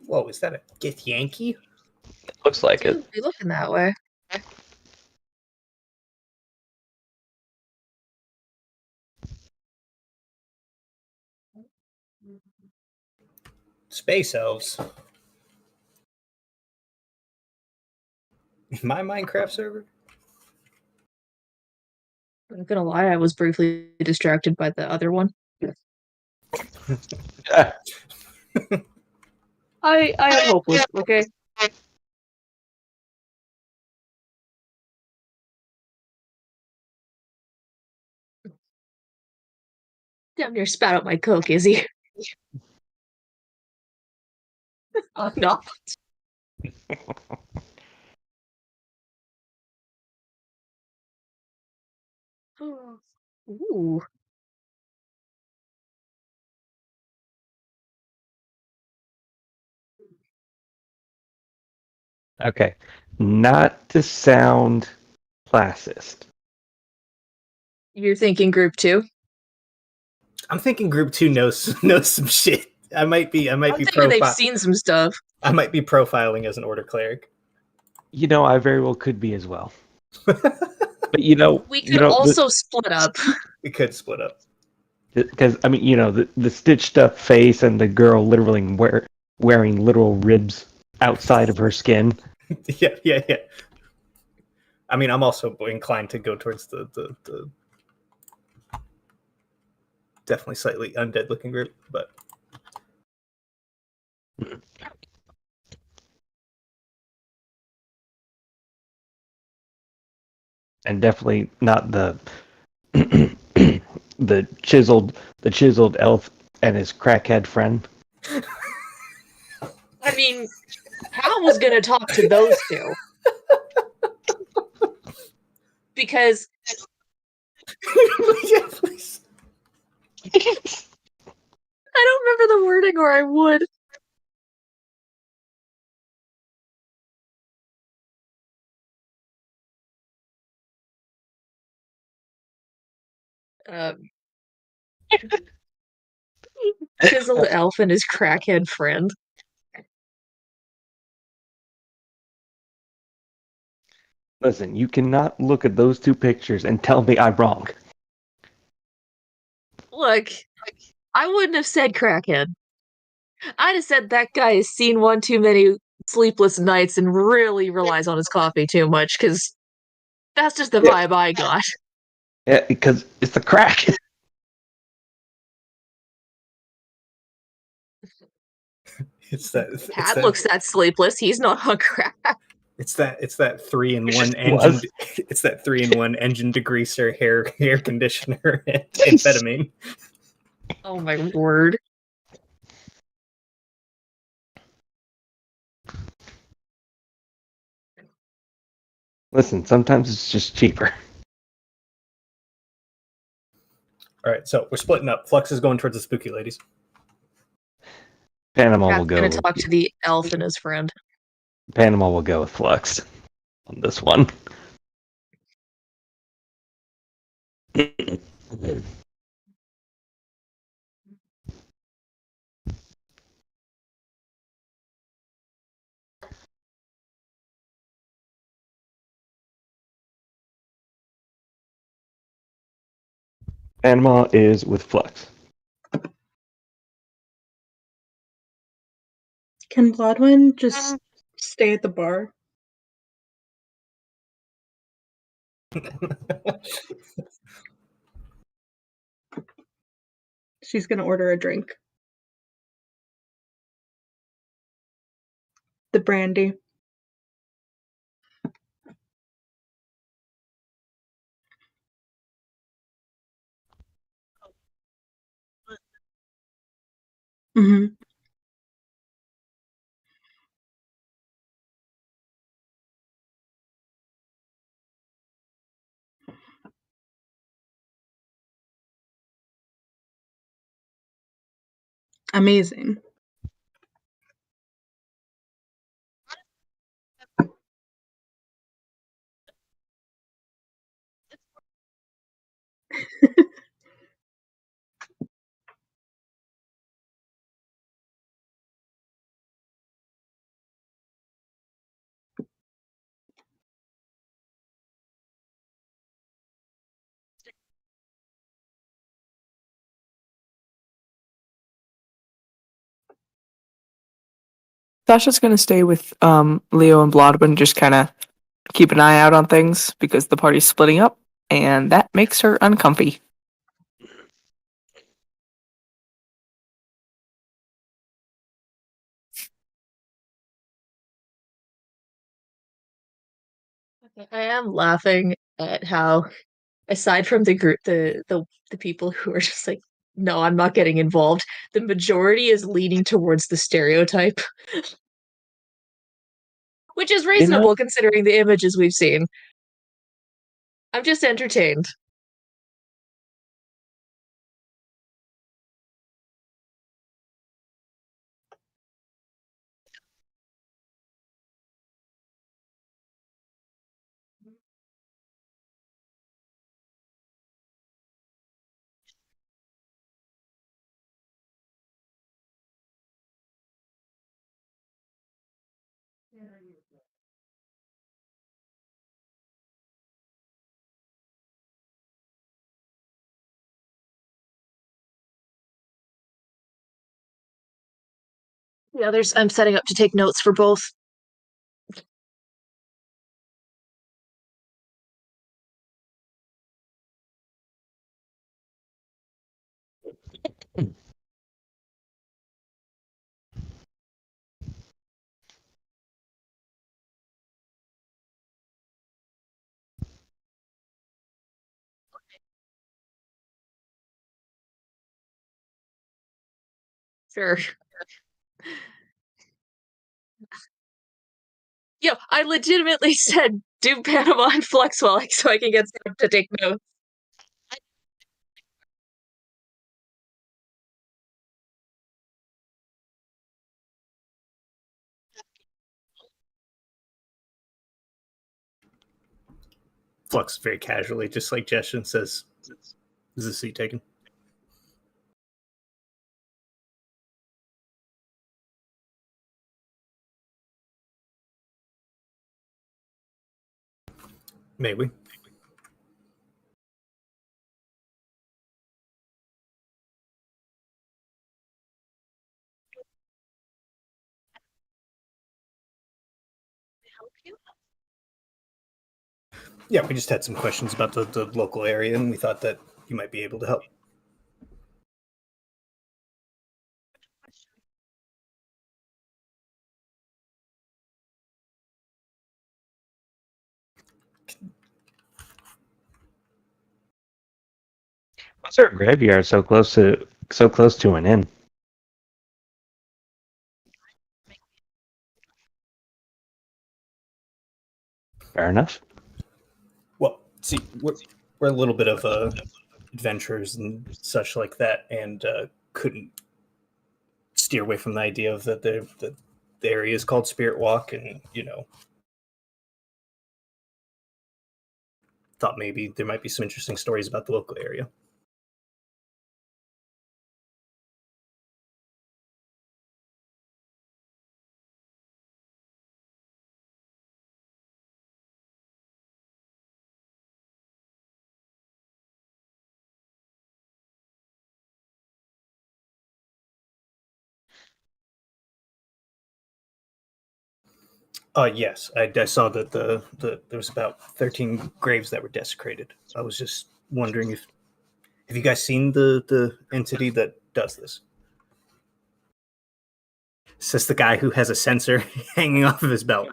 Whoa, is that a Gith Yankee? Looks like it. Do be looking that way. Space elves. My Minecraft server? I'm not gonna lie, I was briefly distracted by the other one. Ah, I am hopeless, okay? Damn near spat out my Coke, Izzy. I'm not. Ooh. okay. Not to sound classist. You're thinking group 2? I'm thinking Group 2 knows some shit. I might be I'm thinking they've seen some stuff. I might be profiling as an order cleric. You know, I very well could be as well. But We could also split up. We could split up. because I mean, the stitched up face and the girl literally wearing literal ribs outside of her skin. Yeah. I mean, I'm also inclined to go towards the definitely slightly undead looking group, but And definitely not the the chiseled elf and his crackhead friend. I mean, Hal was gonna talk to those two. Because yeah, please. I don't remember the wording, or I would. Chiseled elf and his crackhead friend. Listen, you cannot look at those two pictures and tell me I'm wrong. Look, I wouldn't have said crackhead. I'd have said that guy has seen one too many sleepless nights and really relies on his coffee too much, because that's just the vibe I got. Yeah, because it's the crack. Pat looks that sleepless. He's not on crack. It's that 3-in-1 Was. engine. It's that 3-in-1 engine degreaser, hair conditioner, and amphetamine. Oh my word. Listen, sometimes it's just cheaper. All right, so we're splitting up. Flux is going towards the spooky ladies. Panama will Pat's go. gonna talk to the elf and his friend. Panama will go with Flux on this one. Panama is with Flux. Can Blodwyn just stay at the bar? She's gonna order a drink. The brandy. Mm-hmm. Amazing. Sasha's gonna stay with Leo and Blodwin, just kind of keep an eye out on things because the party's splitting up, and that makes her uncomfy. I am laughing at how, aside from the group, the people who are just like, no, I'm not getting involved, the majority is leaning towards the stereotype, which is You know, reasonable considering the images we've seen. I'm just entertained. The others, I'm setting up to take notes for both. Sure. Yo, I legitimately said do Panama and Flexwell so I can get set up to take notes. Flux very casually, just like gestures and says, "Is the seat taken?" May we? Yeah, we just had some questions about the local area, and we thought that you might be able to help. what's our graveyard so close to an inn? Fair enough. Well, see, we're a little bit of adventurers and such like that, and couldn't steer away from the idea of that the area is called Spirit Walk, and thought maybe there might be some interesting stories about the local area. Yes, I saw that there was about 13 graves that were desecrated. I was just wondering if have you guys seen the entity that does this? Says the guy who has a sensor hanging off of his belt.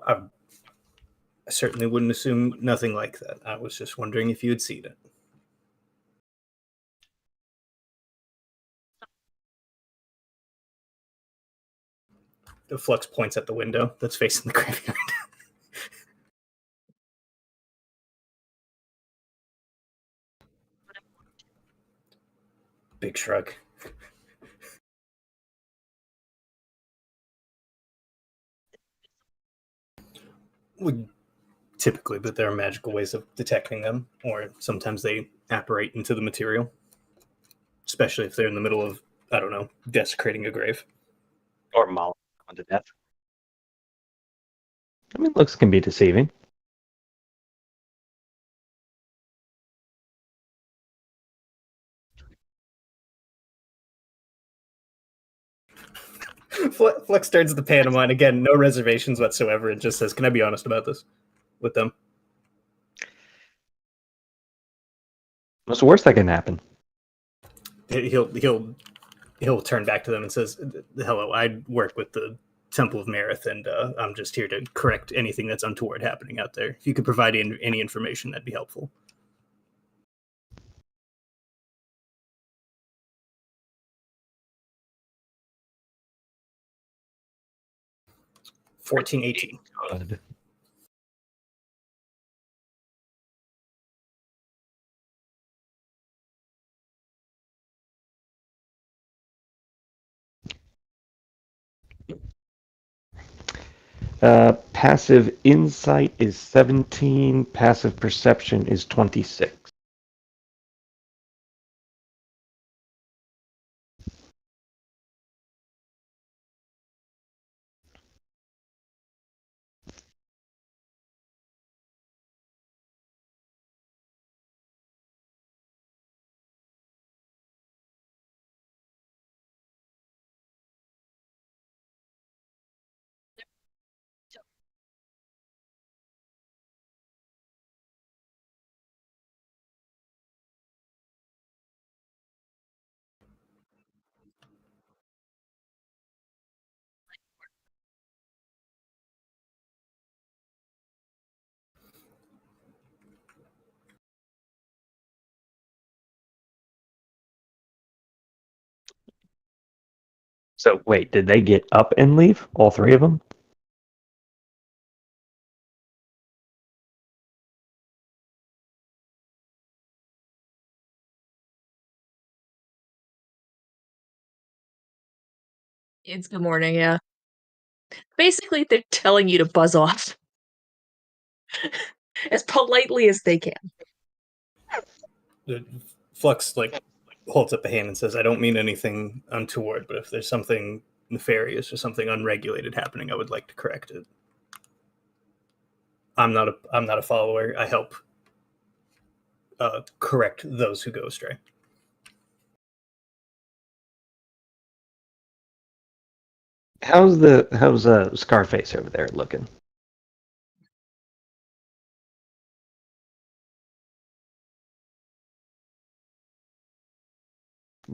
I certainly wouldn't assume nothing like that. I was just wondering if you had seen it. The Flux points at the window that's facing the graveyard. Big shrug. typically, but there are magical ways of detecting them, or sometimes they apparate into the material, especially if they're in the middle of, I don't know, desecrating a grave. Or mauling someone to death. I mean, looks can be deceiving. Flex turns the pantomime again, no reservations whatsoever, and just says, "Can I be honest about this with them?" What's the worst that can happen? He'll turn back to them and says, "Hello, I work with the Temple of Marith, and I'm just here to correct anything that's untoward happening out there. If you could provide any information, that'd be helpful." $14.18. Good. Passive insight is 17. Passive perception is 26. So wait, did they get up and leave? All three of them? It's good morning, yeah. Basically, they're telling you to buzz off as politely as they can. Flux holds up a hand and says, "I don't mean anything untoward, but if there's something nefarious or something unregulated happening, I would like to correct it. I'm not a follower. I help correct those who go astray." How's Scarface over there looking?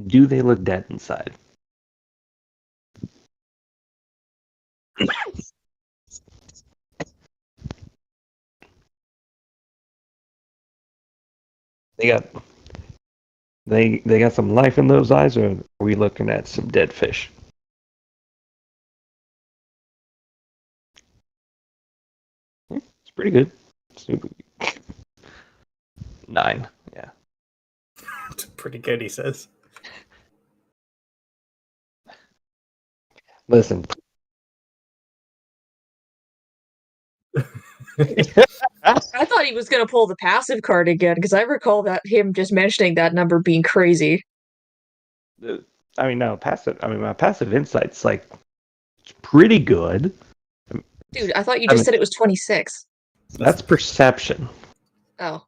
Do they look dead inside? They got they got some life in those eyes, or are we looking at some dead fish? It's pretty good. Super. 9. Yeah. It's pretty good, he says. Listen. I thought he was gonna pull the passive card again because I recall that him just mentioning that number being crazy. I mean, no passive. I mean, my passive insight's like it's pretty good. Dude, I thought you just said it was 26. That's perception. Oh,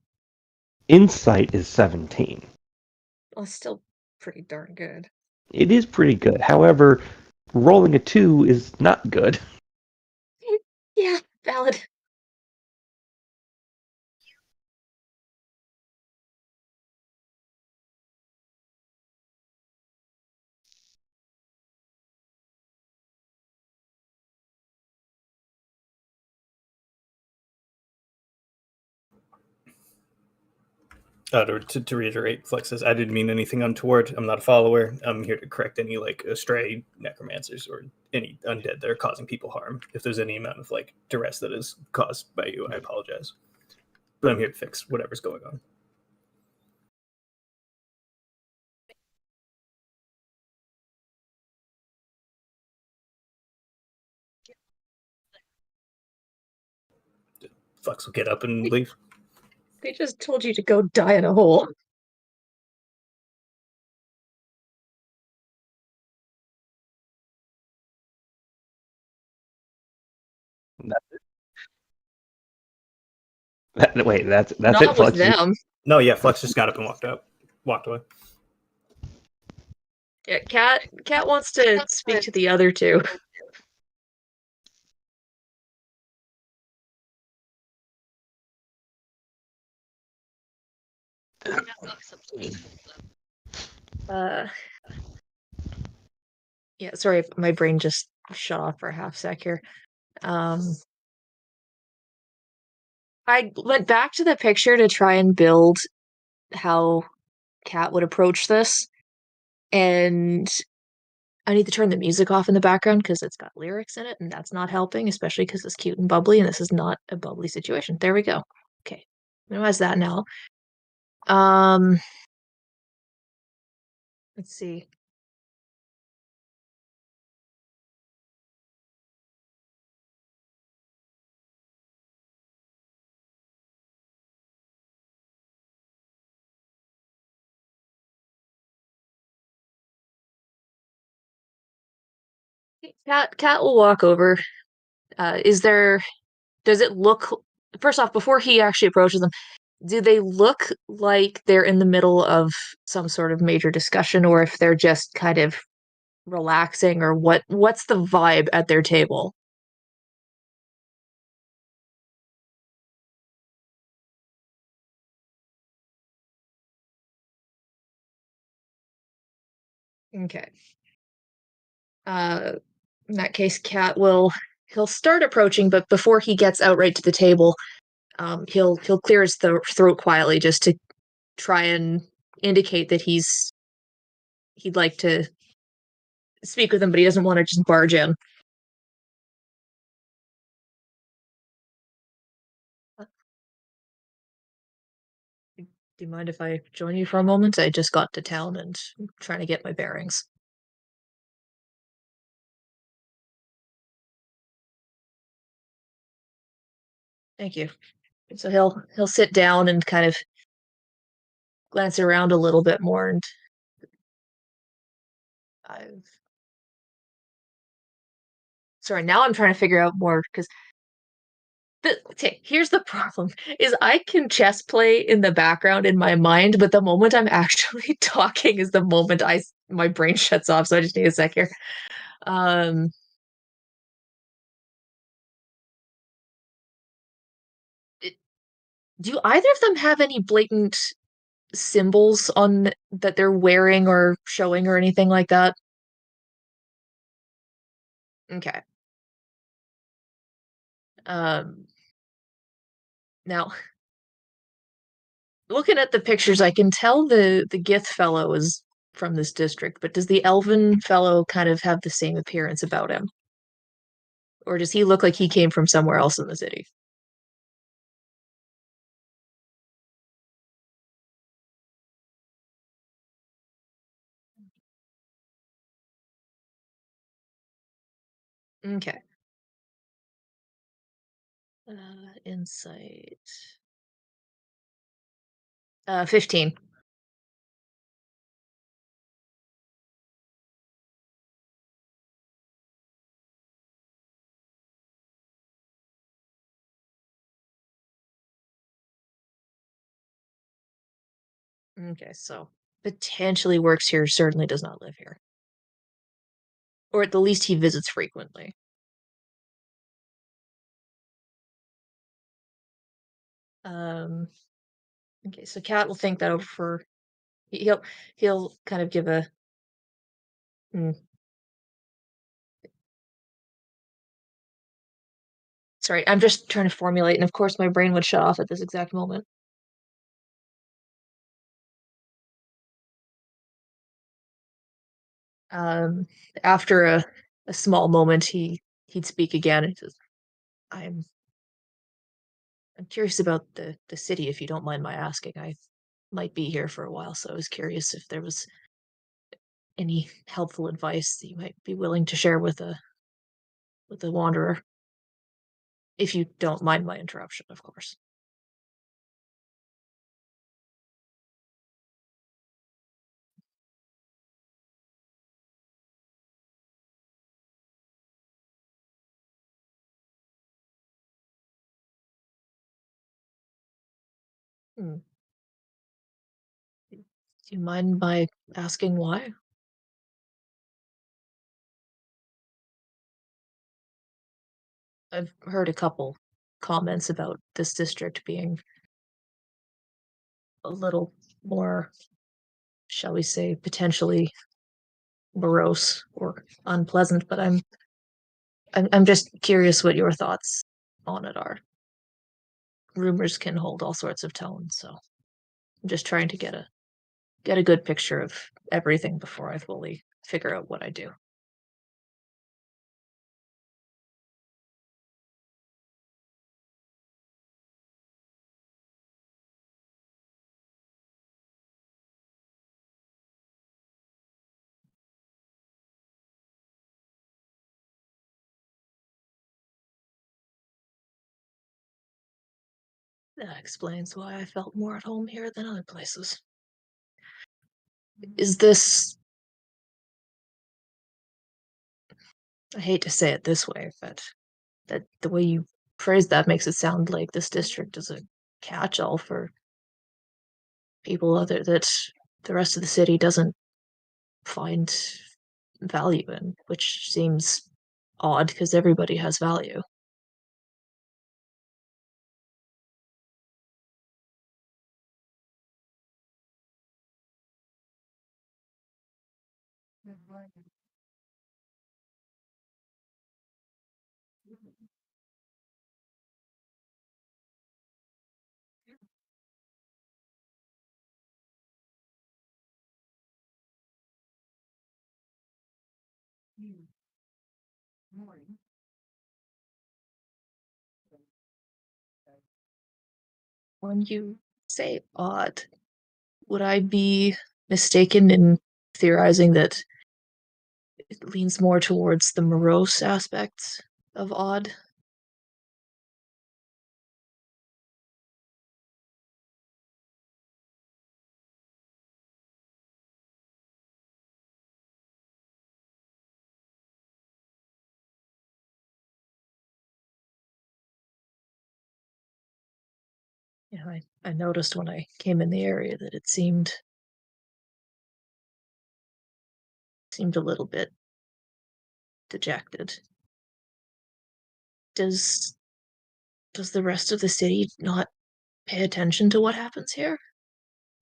Insight is 17. well, it's still pretty darn good. It is pretty good. However, rolling a 2 is not good. Yeah, valid. To reiterate, Flex says, "I didn't mean anything untoward. I'm not a follower. I'm here to correct any astray necromancers or any undead that are causing people harm. If there's any amount of duress that is caused by you, I apologize. But I'm here to fix whatever's going on." Flex will get up and leave. They just told you to go die in a hole. Wait, that's Not it, with Flex. them. No, yeah, Flex just got up and walked away. Yeah, Cat wants to speak to the other two. Uh, yeah, sorry, my brain just shut off for a half sec here. I went back to the picture to try and build how Cat would approach this, and I need to turn the music off in the background because it's got lyrics in it, and that's not helping, especially because it's cute and bubbly, and this is not a bubbly situation. There we go. Okay, minimize that now. Um, let's see. Cat will walk over. Does it look, first off, before he actually approaches them, do they look like they're in the middle of some sort of major discussion, or if they're just kind of relaxing, or what's the vibe at their table? Okay. Uh, in that case, he'll start approaching, but before he gets outright to the table, he'll clear his throat quietly just to try and indicate that he'd like to speak with him, but he doesn't want to just barge in. Do you mind if I join you for a moment? I just got to town and I'm trying to get my bearings. Thank you. So he'll sit down and kind of glance around a little bit more, and I've sorry, now I'm trying to figure out more because here's the problem is I can chess play in the background in my mind, but the moment I'm actually talking is the moment my brain shuts off. So I just need a sec here. Um, do either of them have any blatant symbols on that they're wearing or showing or anything like that? Okay. Um, now looking at the pictures, I can tell the Gith fellow is from this district, but does the Elven fellow kind of have the same appearance about him? Or does he look like he came from somewhere else in the city? Okay. Insight. 15. Okay, so potentially works here, certainly does not live here. Or at the least he visits frequently. Um, okay, so Cat will think that over for he'll he'll kind of give a hmm, sorry, I'm just trying to formulate, and of course my brain would shut off at this exact moment. Um, After a small moment, he'd speak again. And he says, "I'm I'm curious about the city, if you don't mind my asking. I might be here for a while, so I was curious if there was any helpful advice that you might be willing to share with a wanderer." If you don't mind my interruption, of course. Hmm. Do you mind my asking why? I've heard a couple comments about this district being a little more, shall we say, potentially morose or unpleasant, but I'm just curious what your thoughts on it are. Rumors can hold all sorts of tones, so I'm just trying to get a good picture of everything before I fully figure out what I do. That explains why I felt more at home here than other places. Is this, I hate to say it this way, but that the way you phrase that makes it sound like this district is a catch-all for people other that the rest of the city doesn't find value in, which seems odd because everybody has value. When you say odd, would I be mistaken in theorizing that it leans more towards the morose aspects of odd? Yeah, I noticed when I came in the area that it seemed a little bit dejected. Does does the rest of the city not pay attention to what happens here?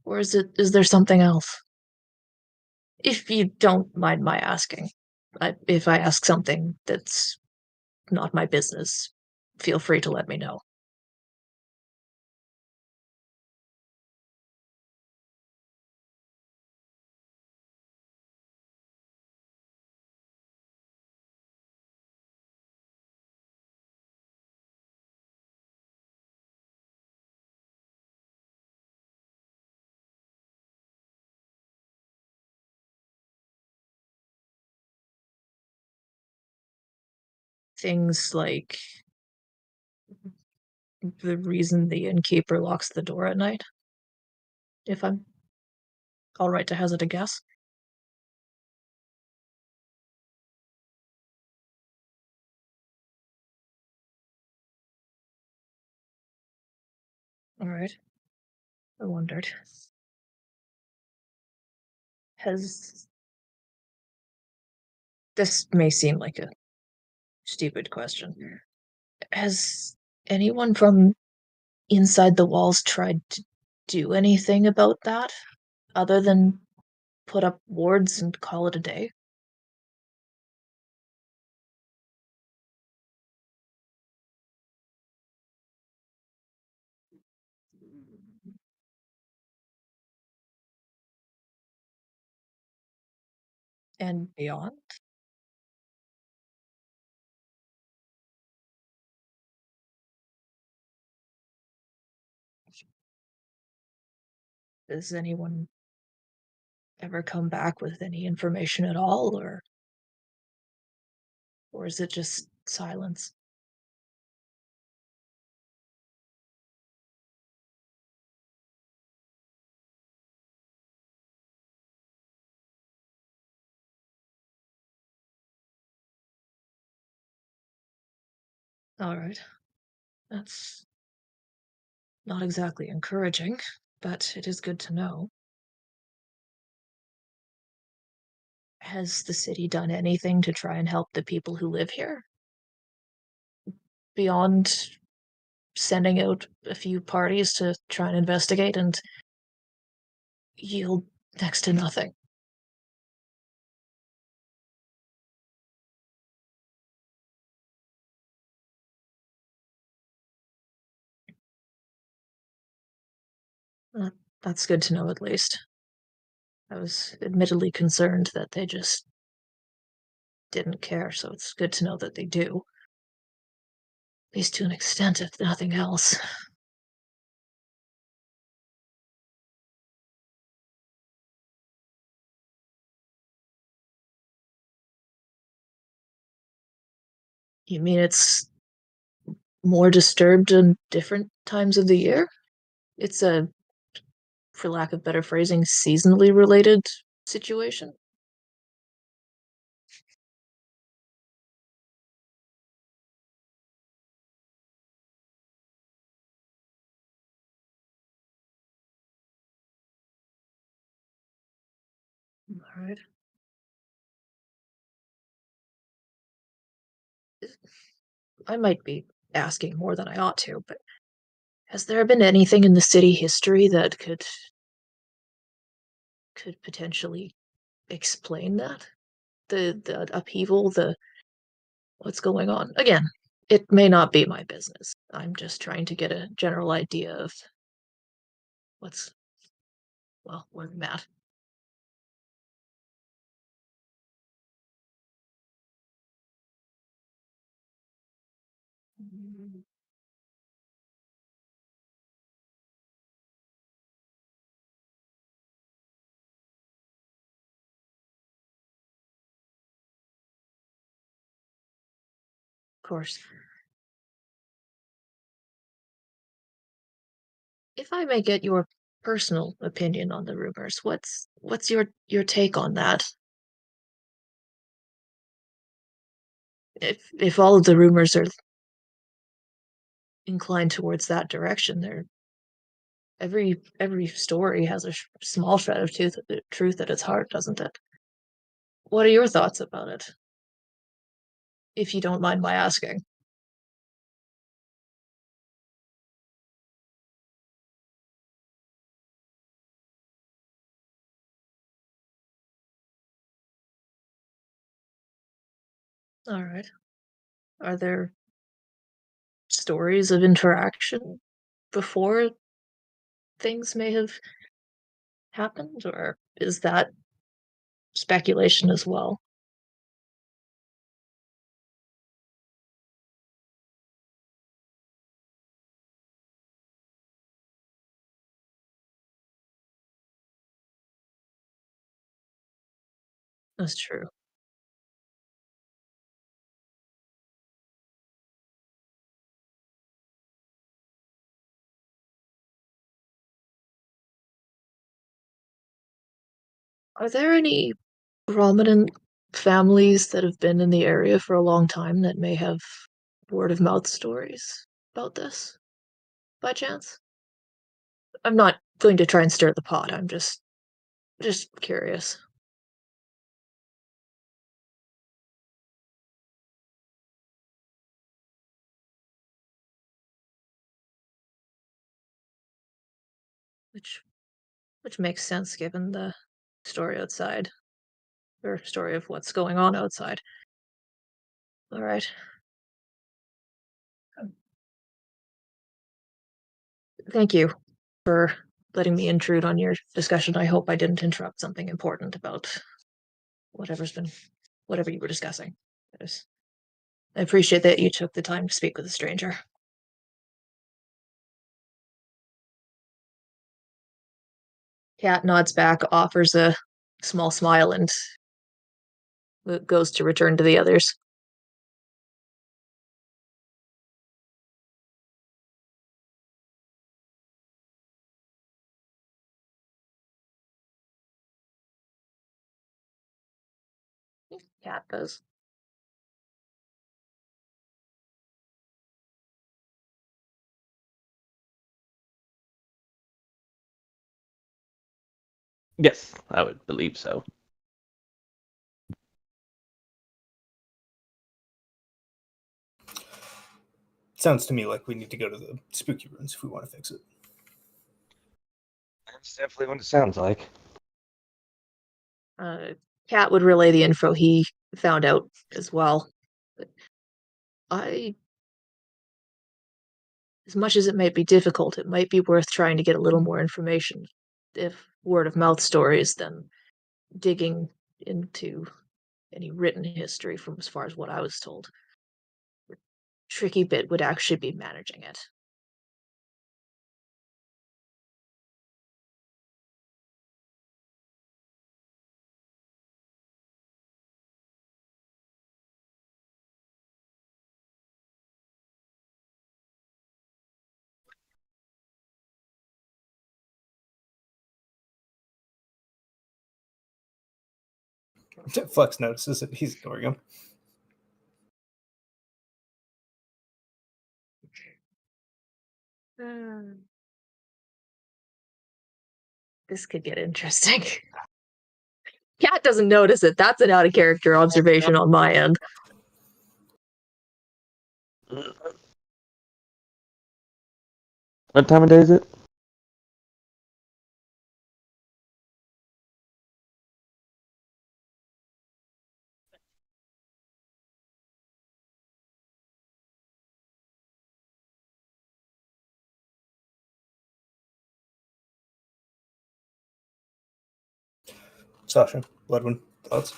Or is there something else? If you don't mind my asking. If I ask something that's not my business, feel free to let me know. Things like the reason the innkeeper locks the door at night, if I'm all right to hazard a guess. All right. I wondered. Has this may seem like a stupid question. Has anyone from inside the walls tried to do anything about that other than put up wards and call it a day? And beyond? Does anyone ever come back with any information at all, or is it just silence? All right. That's not exactly encouraging, but it is good to know. Has the city done anything to try and help the people who live here? Beyond sending out a few parties to try and investigate and yield next to nothing. Uh, that's good to know, at least. I was admittedly concerned that they just didn't care, so it's good to know that they do. At least to an extent, if nothing else. You mean it's more disturbed in different times of the year? It's a, for lack of better phrasing, seasonally related situation? All right. I might be asking more than I ought to, but has there been anything in the city history that could potentially explain that? The upheaval, the what's going on? Again, it may not be my business. I'm just trying to get a general idea of what's where I'm at. Of course. If I may get your personal opinion on the rumors, what's your take on that? If all of the rumors are inclined towards that direction, they're every story has a small shred of truth at its heart, doesn't it? What are your thoughts about it, if you don't mind my asking? All right. Are there stories of interaction before things may have happened, or is that speculation as well? That's true. Are there any prominent families that have been in the area for a long time that may have word of mouth stories about this by chance? I'm not going to try and stir the pot. I'm just curious. Which which makes sense given the story outside, or story of what's going on outside. All right. Thank you for letting me intrude on your discussion. I hope I didn't interrupt something important about whatever's been whatever you were discussing. I appreciate that you took the time to speak with a stranger. Cat nods back, offers a small smile, and goes to return to the others. Cat does. Yes, I would believe so. Sounds to me like we need to go to the spooky ruins if we want to fix it. That's definitely what it sounds like. Cat would relay the info he found out as well. But as much as it might be difficult, it might be worth trying to get a little more information, if word of mouth stories, than digging into any written history from as far as what I was told. The tricky bit would actually be managing it. Flex notices that he's ignoring him. This could get interesting. Cat doesn't notice it. That's an out of character observation on my end. What time of day is it? Sasha, Bloodwind, thoughts?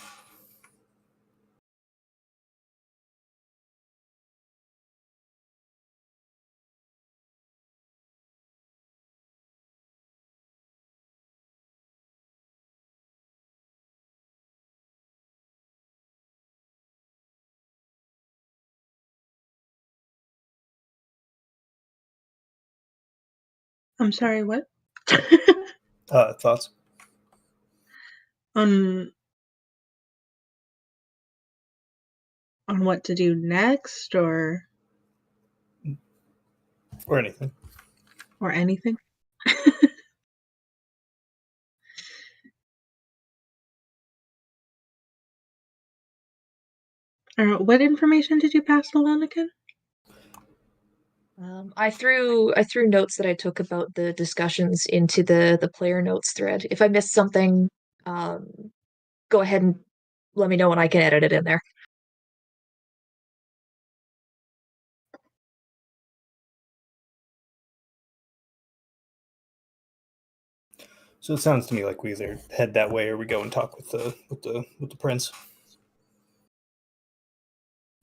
I'm sorry, what? Thoughts? On what to do next, or Anything. anything? What information did you pass along again? I threw notes that I took about the discussions into the player notes thread. If I missed something, go ahead and let me know and I can edit it in there. So it sounds to me like we either head that way or we go and talk with the prince.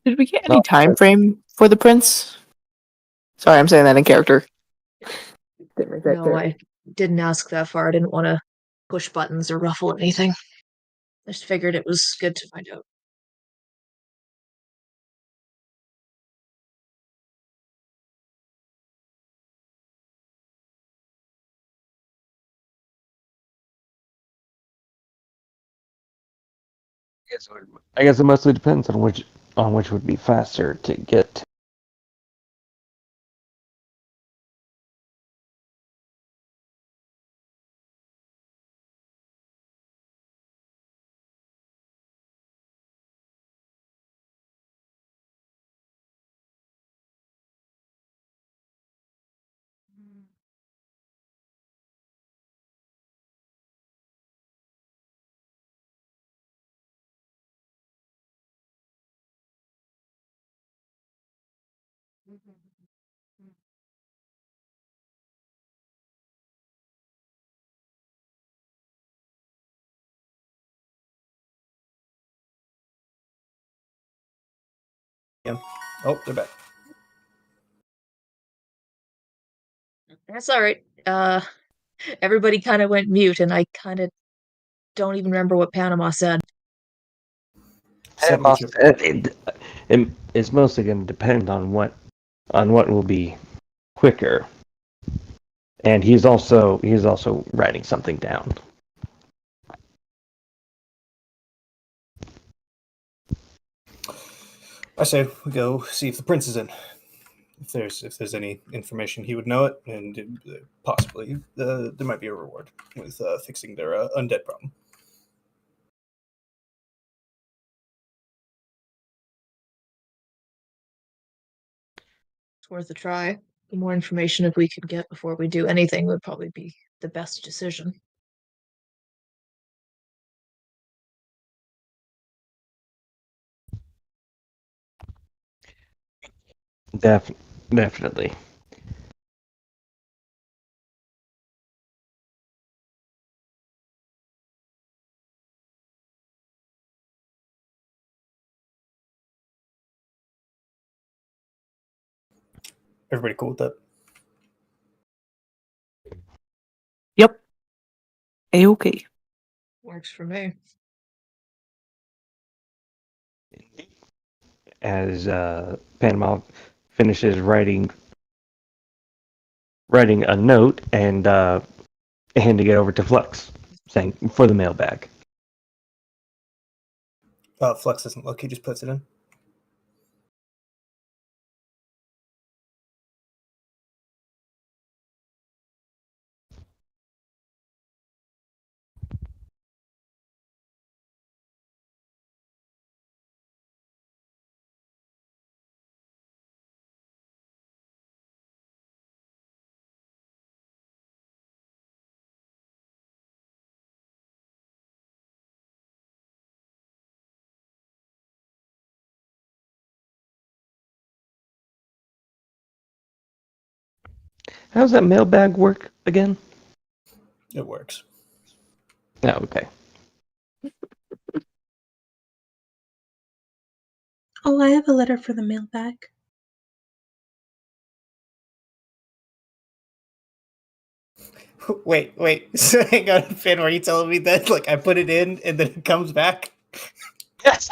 Did we get any time frame for the prince? Sorry, I'm saying that in character. Didn't make that No, clear. I didn't ask that far. I didn't want to push buttons or ruffle anything. I just figured it was good to find out. I guess it mostly depends on which would be faster to get. Yeah. Oh, they're back. That's all right. Everybody kind of went mute, and I kind of don't even remember what Panama said. Said which It's mostly going to depend on what will be quicker. And he's also writing something down. I say we go see if the prince is in. if there's any information, he would know it, and possibly there might be a reward with fixing their undead problem. It's worth a try. The more information if we could get before we do anything would probably be the best decision. Definitely. Everybody cool with that? Yep. A-okay. Works for me. As Panama finishes writing a note and handing it over to Flux, saying for the mailbag. Flux doesn't look; he just puts it in. How does that mailbag work again? It works. Oh, okay. Oh, I have a letter for the mailbag. Wait. So hang on, Finn. Are you telling me that like I put it in and then it comes back? Yes.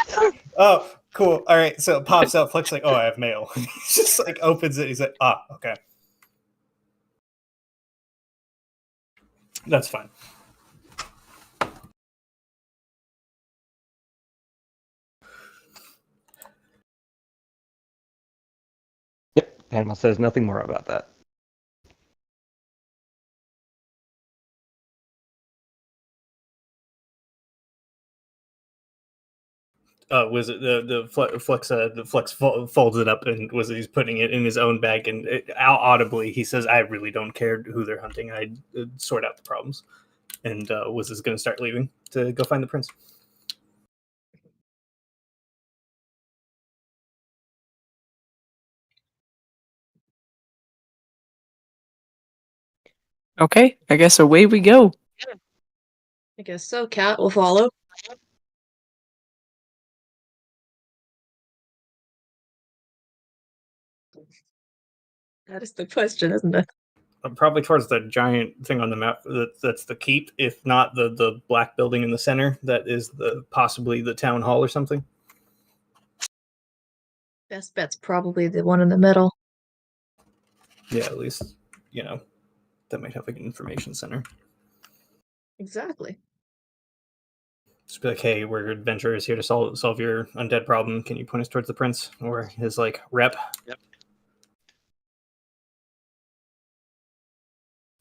Oh, cool. All right. So it pops out. Flux like, oh, I have mail. He just like opens it. He's like, okay, that's fine. Yep. Panama says nothing more about that. Was it the Flux folds it up and was he's putting it in his own bag and audibly he says, "I really don't care who they're hunting. I sort out the problems." And was is going to start leaving to go find the prince. Okay, I guess away we go. I guess so. Cat will follow. That is the question, isn't it? Probably towards the giant thing on the map that's the keep, if not the black building in the center that is the possibly the town hall or something. Best bet's probably the one in the middle. Yeah, at least that might have like an information center. Exactly. Just be like, hey, we're adventurers here to solve your undead problem. Can you point us towards the prince or his like rep? Yep.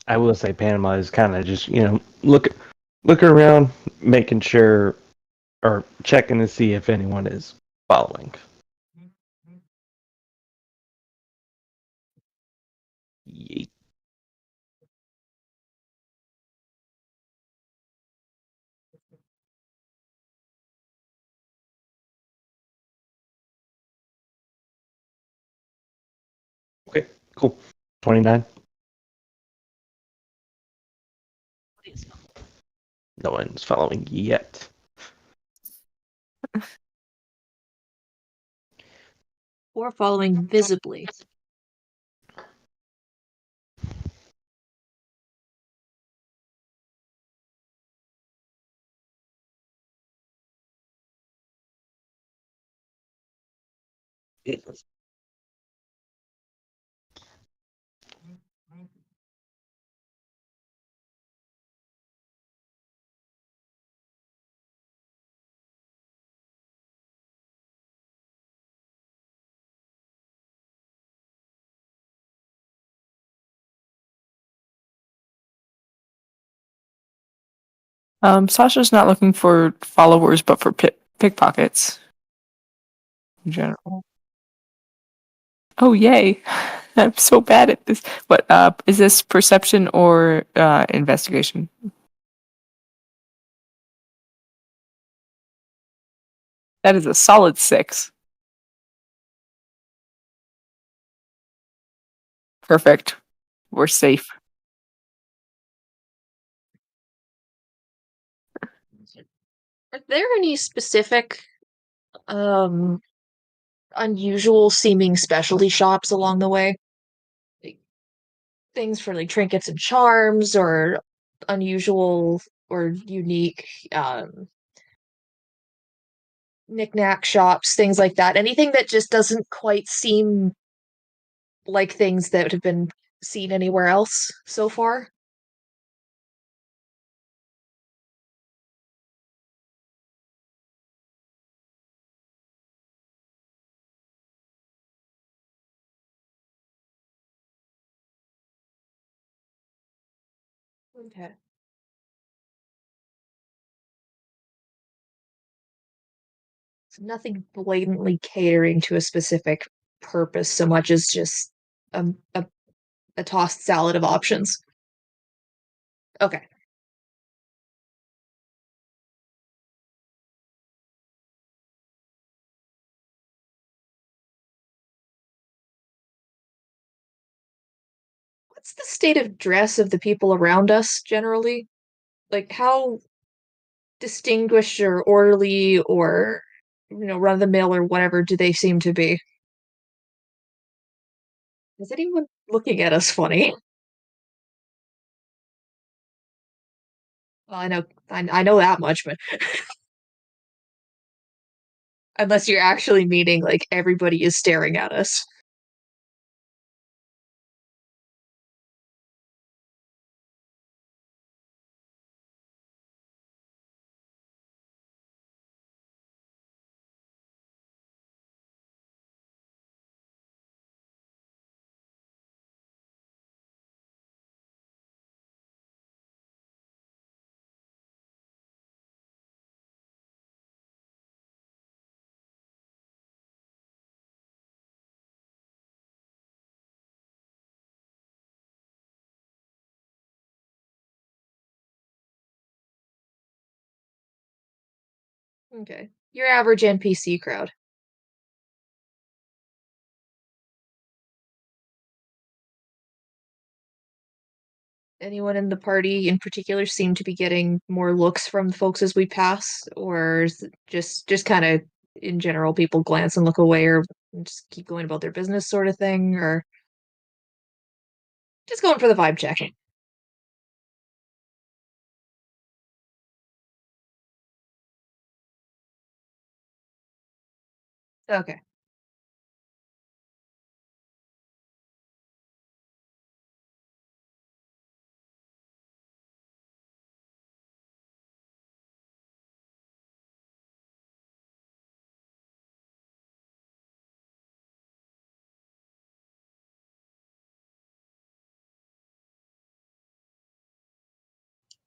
I will say Panama is kind of just looking around, making sure or checking to see if anyone is following. Yeet. Okay, cool. 29. No one's following yet. Or following visibly. Sasha's not looking for followers, but for pickpockets in general. Oh, yay! I'm so bad at this. What? Is this perception or investigation? That is a solid 6. Perfect. We're safe. Are there any specific, unusual seeming specialty shops along the way? Like, things for like trinkets and charms, or unusual or unique knickknack shops, things like that. Anything that just doesn't quite seem like things that have been seen anywhere else so far? Okay. So nothing blatantly catering to a specific purpose so much as just a, a, a tossed salad of options. Okay. What's the state of dress of the people around us generally? Like, how distinguished or orderly or, run of the mill or whatever do they seem to be? Is anyone looking at us funny? Well, I know that much, but unless you're actually meaning like everybody is staring at us. Okay. Your average NPC crowd. Anyone in the party in particular seem to be getting more looks from the folks as we pass, or is it just kind of in general people glance and look away, or just keep going about their business sort of thing, or just going for the vibe check? Okay.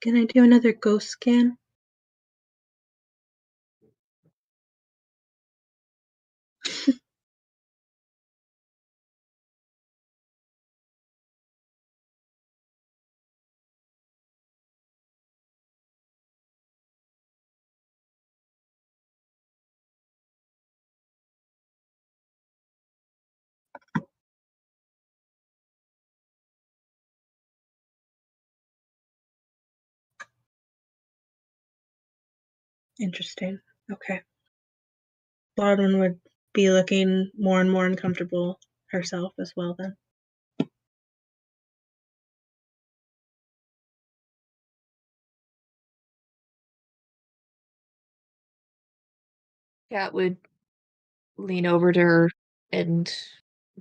Can I do another ghost scan? Interesting. Okay. Baldwin would be looking more and more uncomfortable herself as well then. Cat would lean over to her and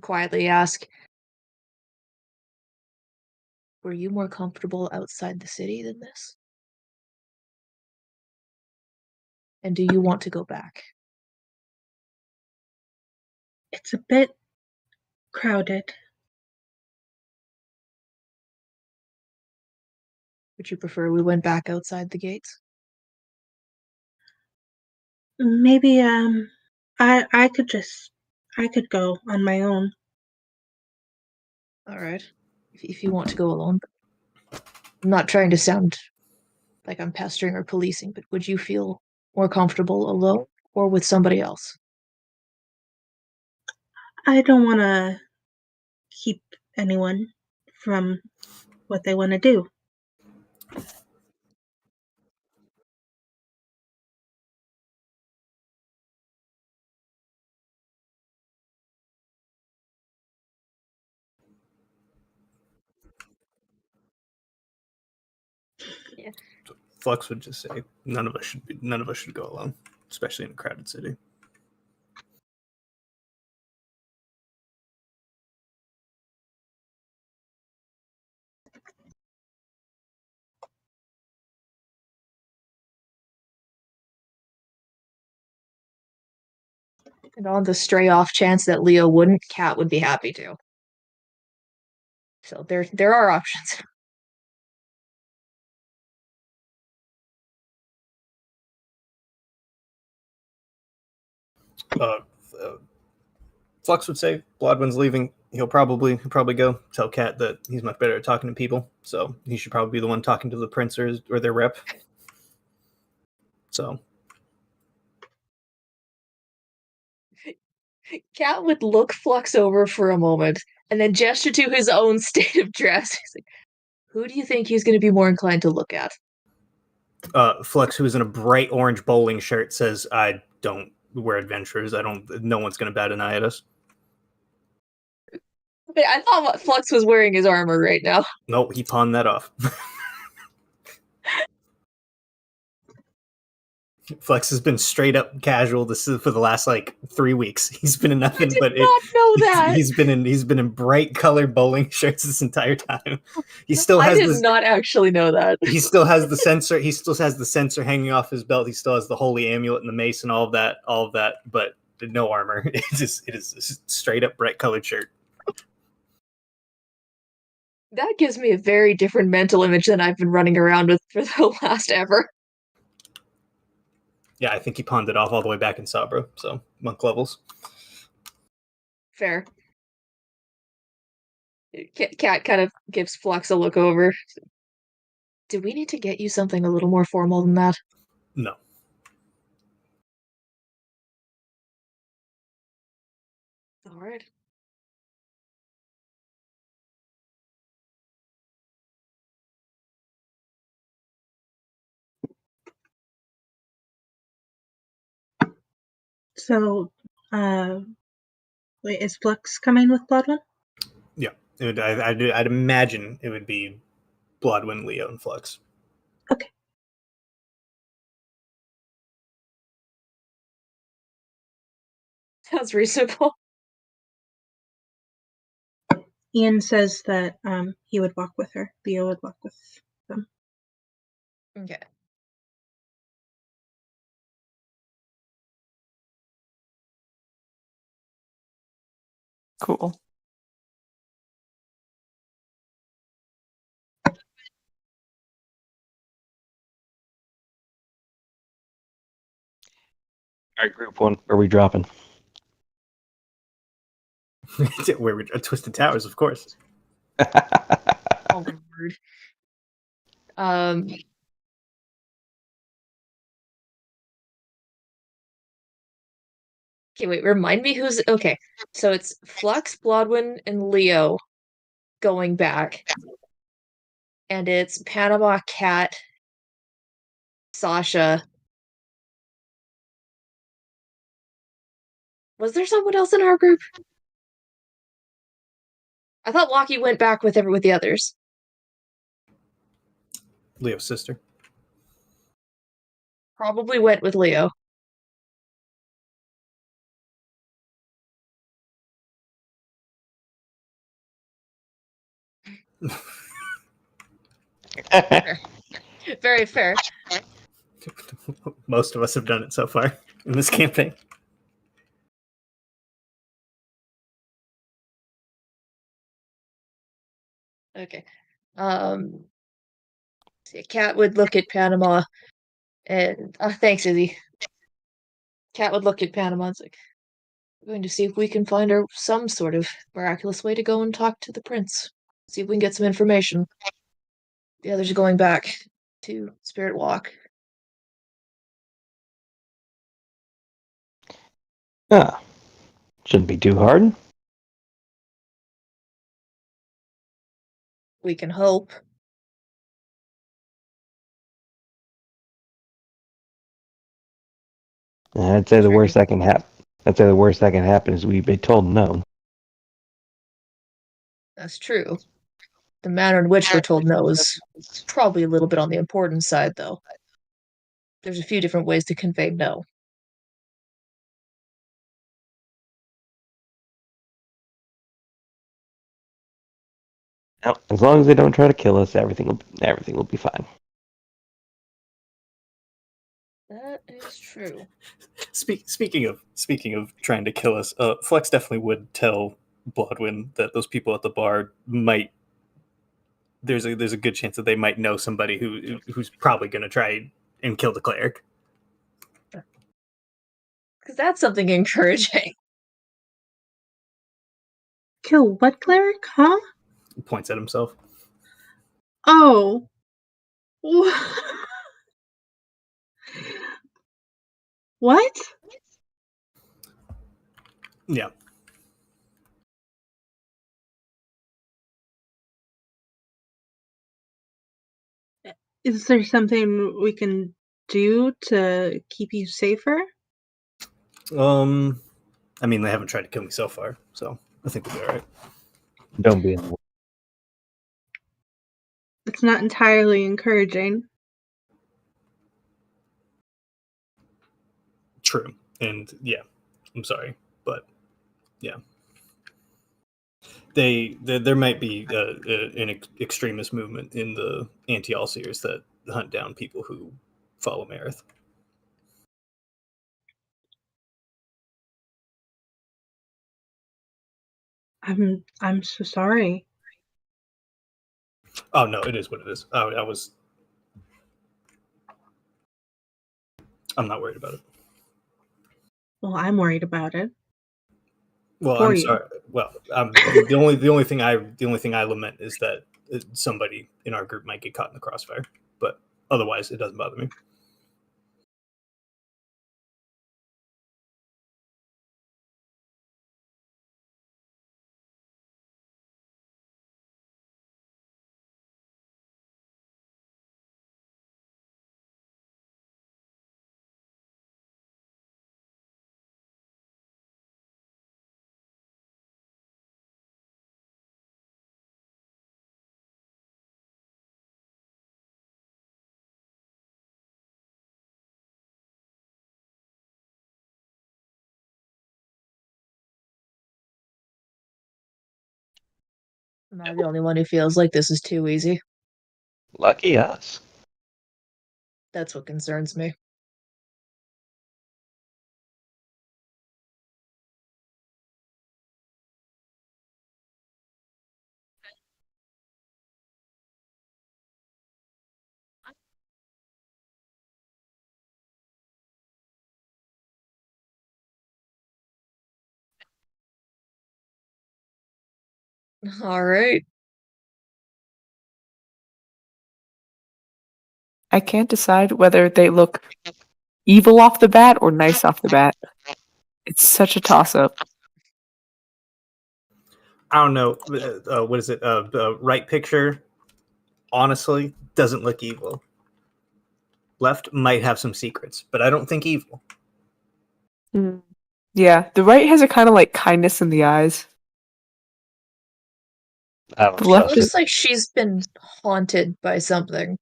quietly ask, "Were you more comfortable outside the city than this? And do you want to go back? It's a bit crowded. Would you prefer we went back outside the gates?" Maybe I could go on my own. All right. If you want to go alone. I'm not trying to sound like I'm pestering or policing, but would you feel more comfortable alone or with somebody else? I don't want to keep anyone from what they want to do. Yeah. Flux would just say none of us should go alone, especially in a crowded city. And on the stray off chance that Leo wouldn't, Cat would be happy to. So there are options. Uh, uh, Flux would say Blodwin's leaving. He'll probably go tell Cat that he's much better at talking to people, so he should probably be the one talking to the prince or their rep. So Cat would look Flux over for a moment and then gesture to his own state of dress. He's like, who do you think he's going to be more inclined to look at? Flux, who is in a bright orange bowling shirt, says, "I don't. We're adventurers. I don't. No one's going to bat an eye at us." I thought what Flux was wearing his armor right now. Nope, he pawned that off. Flex has been straight up casual. This is for the last like 3 weeks. He's been in I nothing did but not know that. he's been in bright colored bowling shirts this entire time. He still I has did this. not actually know that. He still has the sensor. He still has the sensor hanging off his belt. He still has the holy amulet and the mace and all of that. But no armor. It is a straight up bright colored shirt. That gives me a very different mental image than I've been running around with for the last ever. Yeah, I think he pawned it off all the way back in Sabra. So monk levels. Fair. Cat kind of gives Flux a look over. Do we need to get you something a little more formal than that? No. All right. So, wait, is Flux coming with Bloodwin? Yeah, I'd imagine it would be Bloodwind, Leo, and Flux. Okay. Sounds reasonable. Ian says that he would walk with her. Leo would walk with them. Okay. Cool. All right, group one. Where are we dropping? Where we Twisted Towers, of course. Oh, Lord. Okay, wait, remind me who's okay. So it's Flux, Blodwin, and Leo going back. And it's Panama Cat, Sasha. Was there someone else in our group? I thought Lockie went back with the others. Leo's sister. Probably went with Leo. Fair. Very fair. Most of us have done it so far in this campaign. Okay. See, Cat would look at Panama and thanks, Izzy. Cat would look at Panama and say, "We're going to see if we can find some sort of miraculous way to go and talk to the prince. See if we can get some information." The others are going back to Spirit Walk. Ah, shouldn't be too hard. We can hope. I'd say the worst that can happen. I'd say the worst that can happen is we be told no. That's true. The manner in which we're told no is probably a little bit on the important side, though. There's a few different ways to convey no. No, as long as they don't try to kill us, everything will be fine. That is true. Speaking of trying to kill us, Flex definitely would tell Bloodwind that those people at the bar might. There's a good chance that they might know somebody who's probably going to try and kill the cleric. Because that's something encouraging. Kill what cleric? Huh? He points at himself. Oh. What? Yeah. Is there something we can do to keep you safer? I mean, they haven't tried to kill me so far, so I think we'll be all right. Don't be in the way. It's not entirely encouraging. True, and yeah, I'm sorry, but yeah, there might be an extremist movement in the anti-Allseers that hunt down people who follow Marith. I'm so sorry. Oh no, it is what it is. I'm not worried about it. Well, I'm worried about it. Well, For I'm you. sorry. Well, the only thing I lament is that somebody in our group might get caught in the crossfire. But otherwise, it doesn't bother me. Am I the only one who feels like this is too easy? Lucky us. That's what concerns me. All right. I can't decide whether they look evil off the bat or nice off the bat. It's such a toss-up. I don't know. What is it? The right picture, honestly, doesn't look evil. Left might have some secrets, but I don't think evil. Mm. Yeah, the right has a kind of like kindness in the eyes. I don't The She left trust is it. looks like she's been haunted by something.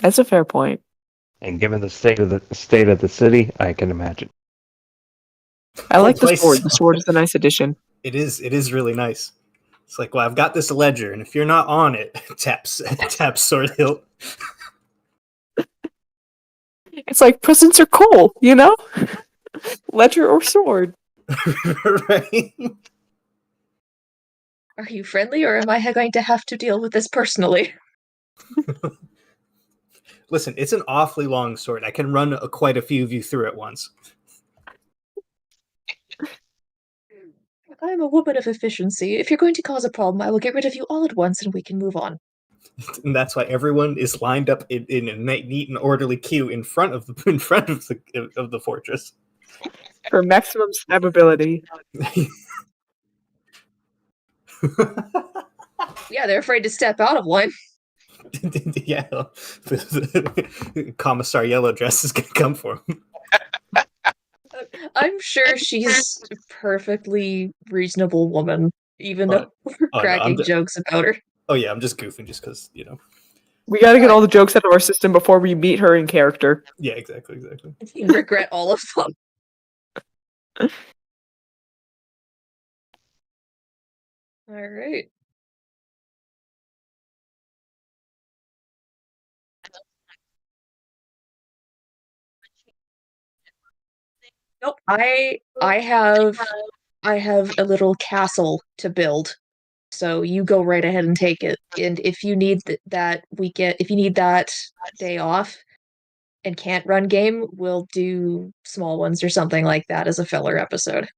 that's a fair point. And given the state of the city, I can imagine. I like the Place. sword. The sword is a nice addition. It is really nice. It's like, well, I've got this ledger, and if you're not on it, taps sword hilt. It's like presents are cool, you know? Ledger or sword. Right? Are you friendly, or am I going to have to deal with this personally? Listen, it's an awfully long sword. I can run quite a few of you through it once. I'm a woman of efficiency. If you're going to cause a problem, I will get rid of you all at once and we can move on. And that's why everyone is lined up in a neat and orderly queue in front of the fortress. For maximum stabability. Yeah, they're afraid to step out of one. Yeah, Commissar Yellow Dress is gonna come for him. I'm sure she's a perfectly reasonable woman, even though we're no, cracking jokes about her. Oh yeah, I'm just goofing just because, We gotta get all the jokes out of our system before we meet her in character. Yeah, exactly. You regret all of them. All right. Nope. I have a little castle to build. So you go right ahead and take it. And if you need if you need that day off and can't run game, we'll do small ones or something like that as a filler episode.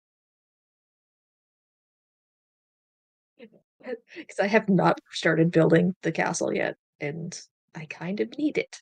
Because I have not started building the castle yet, and I kind of need it.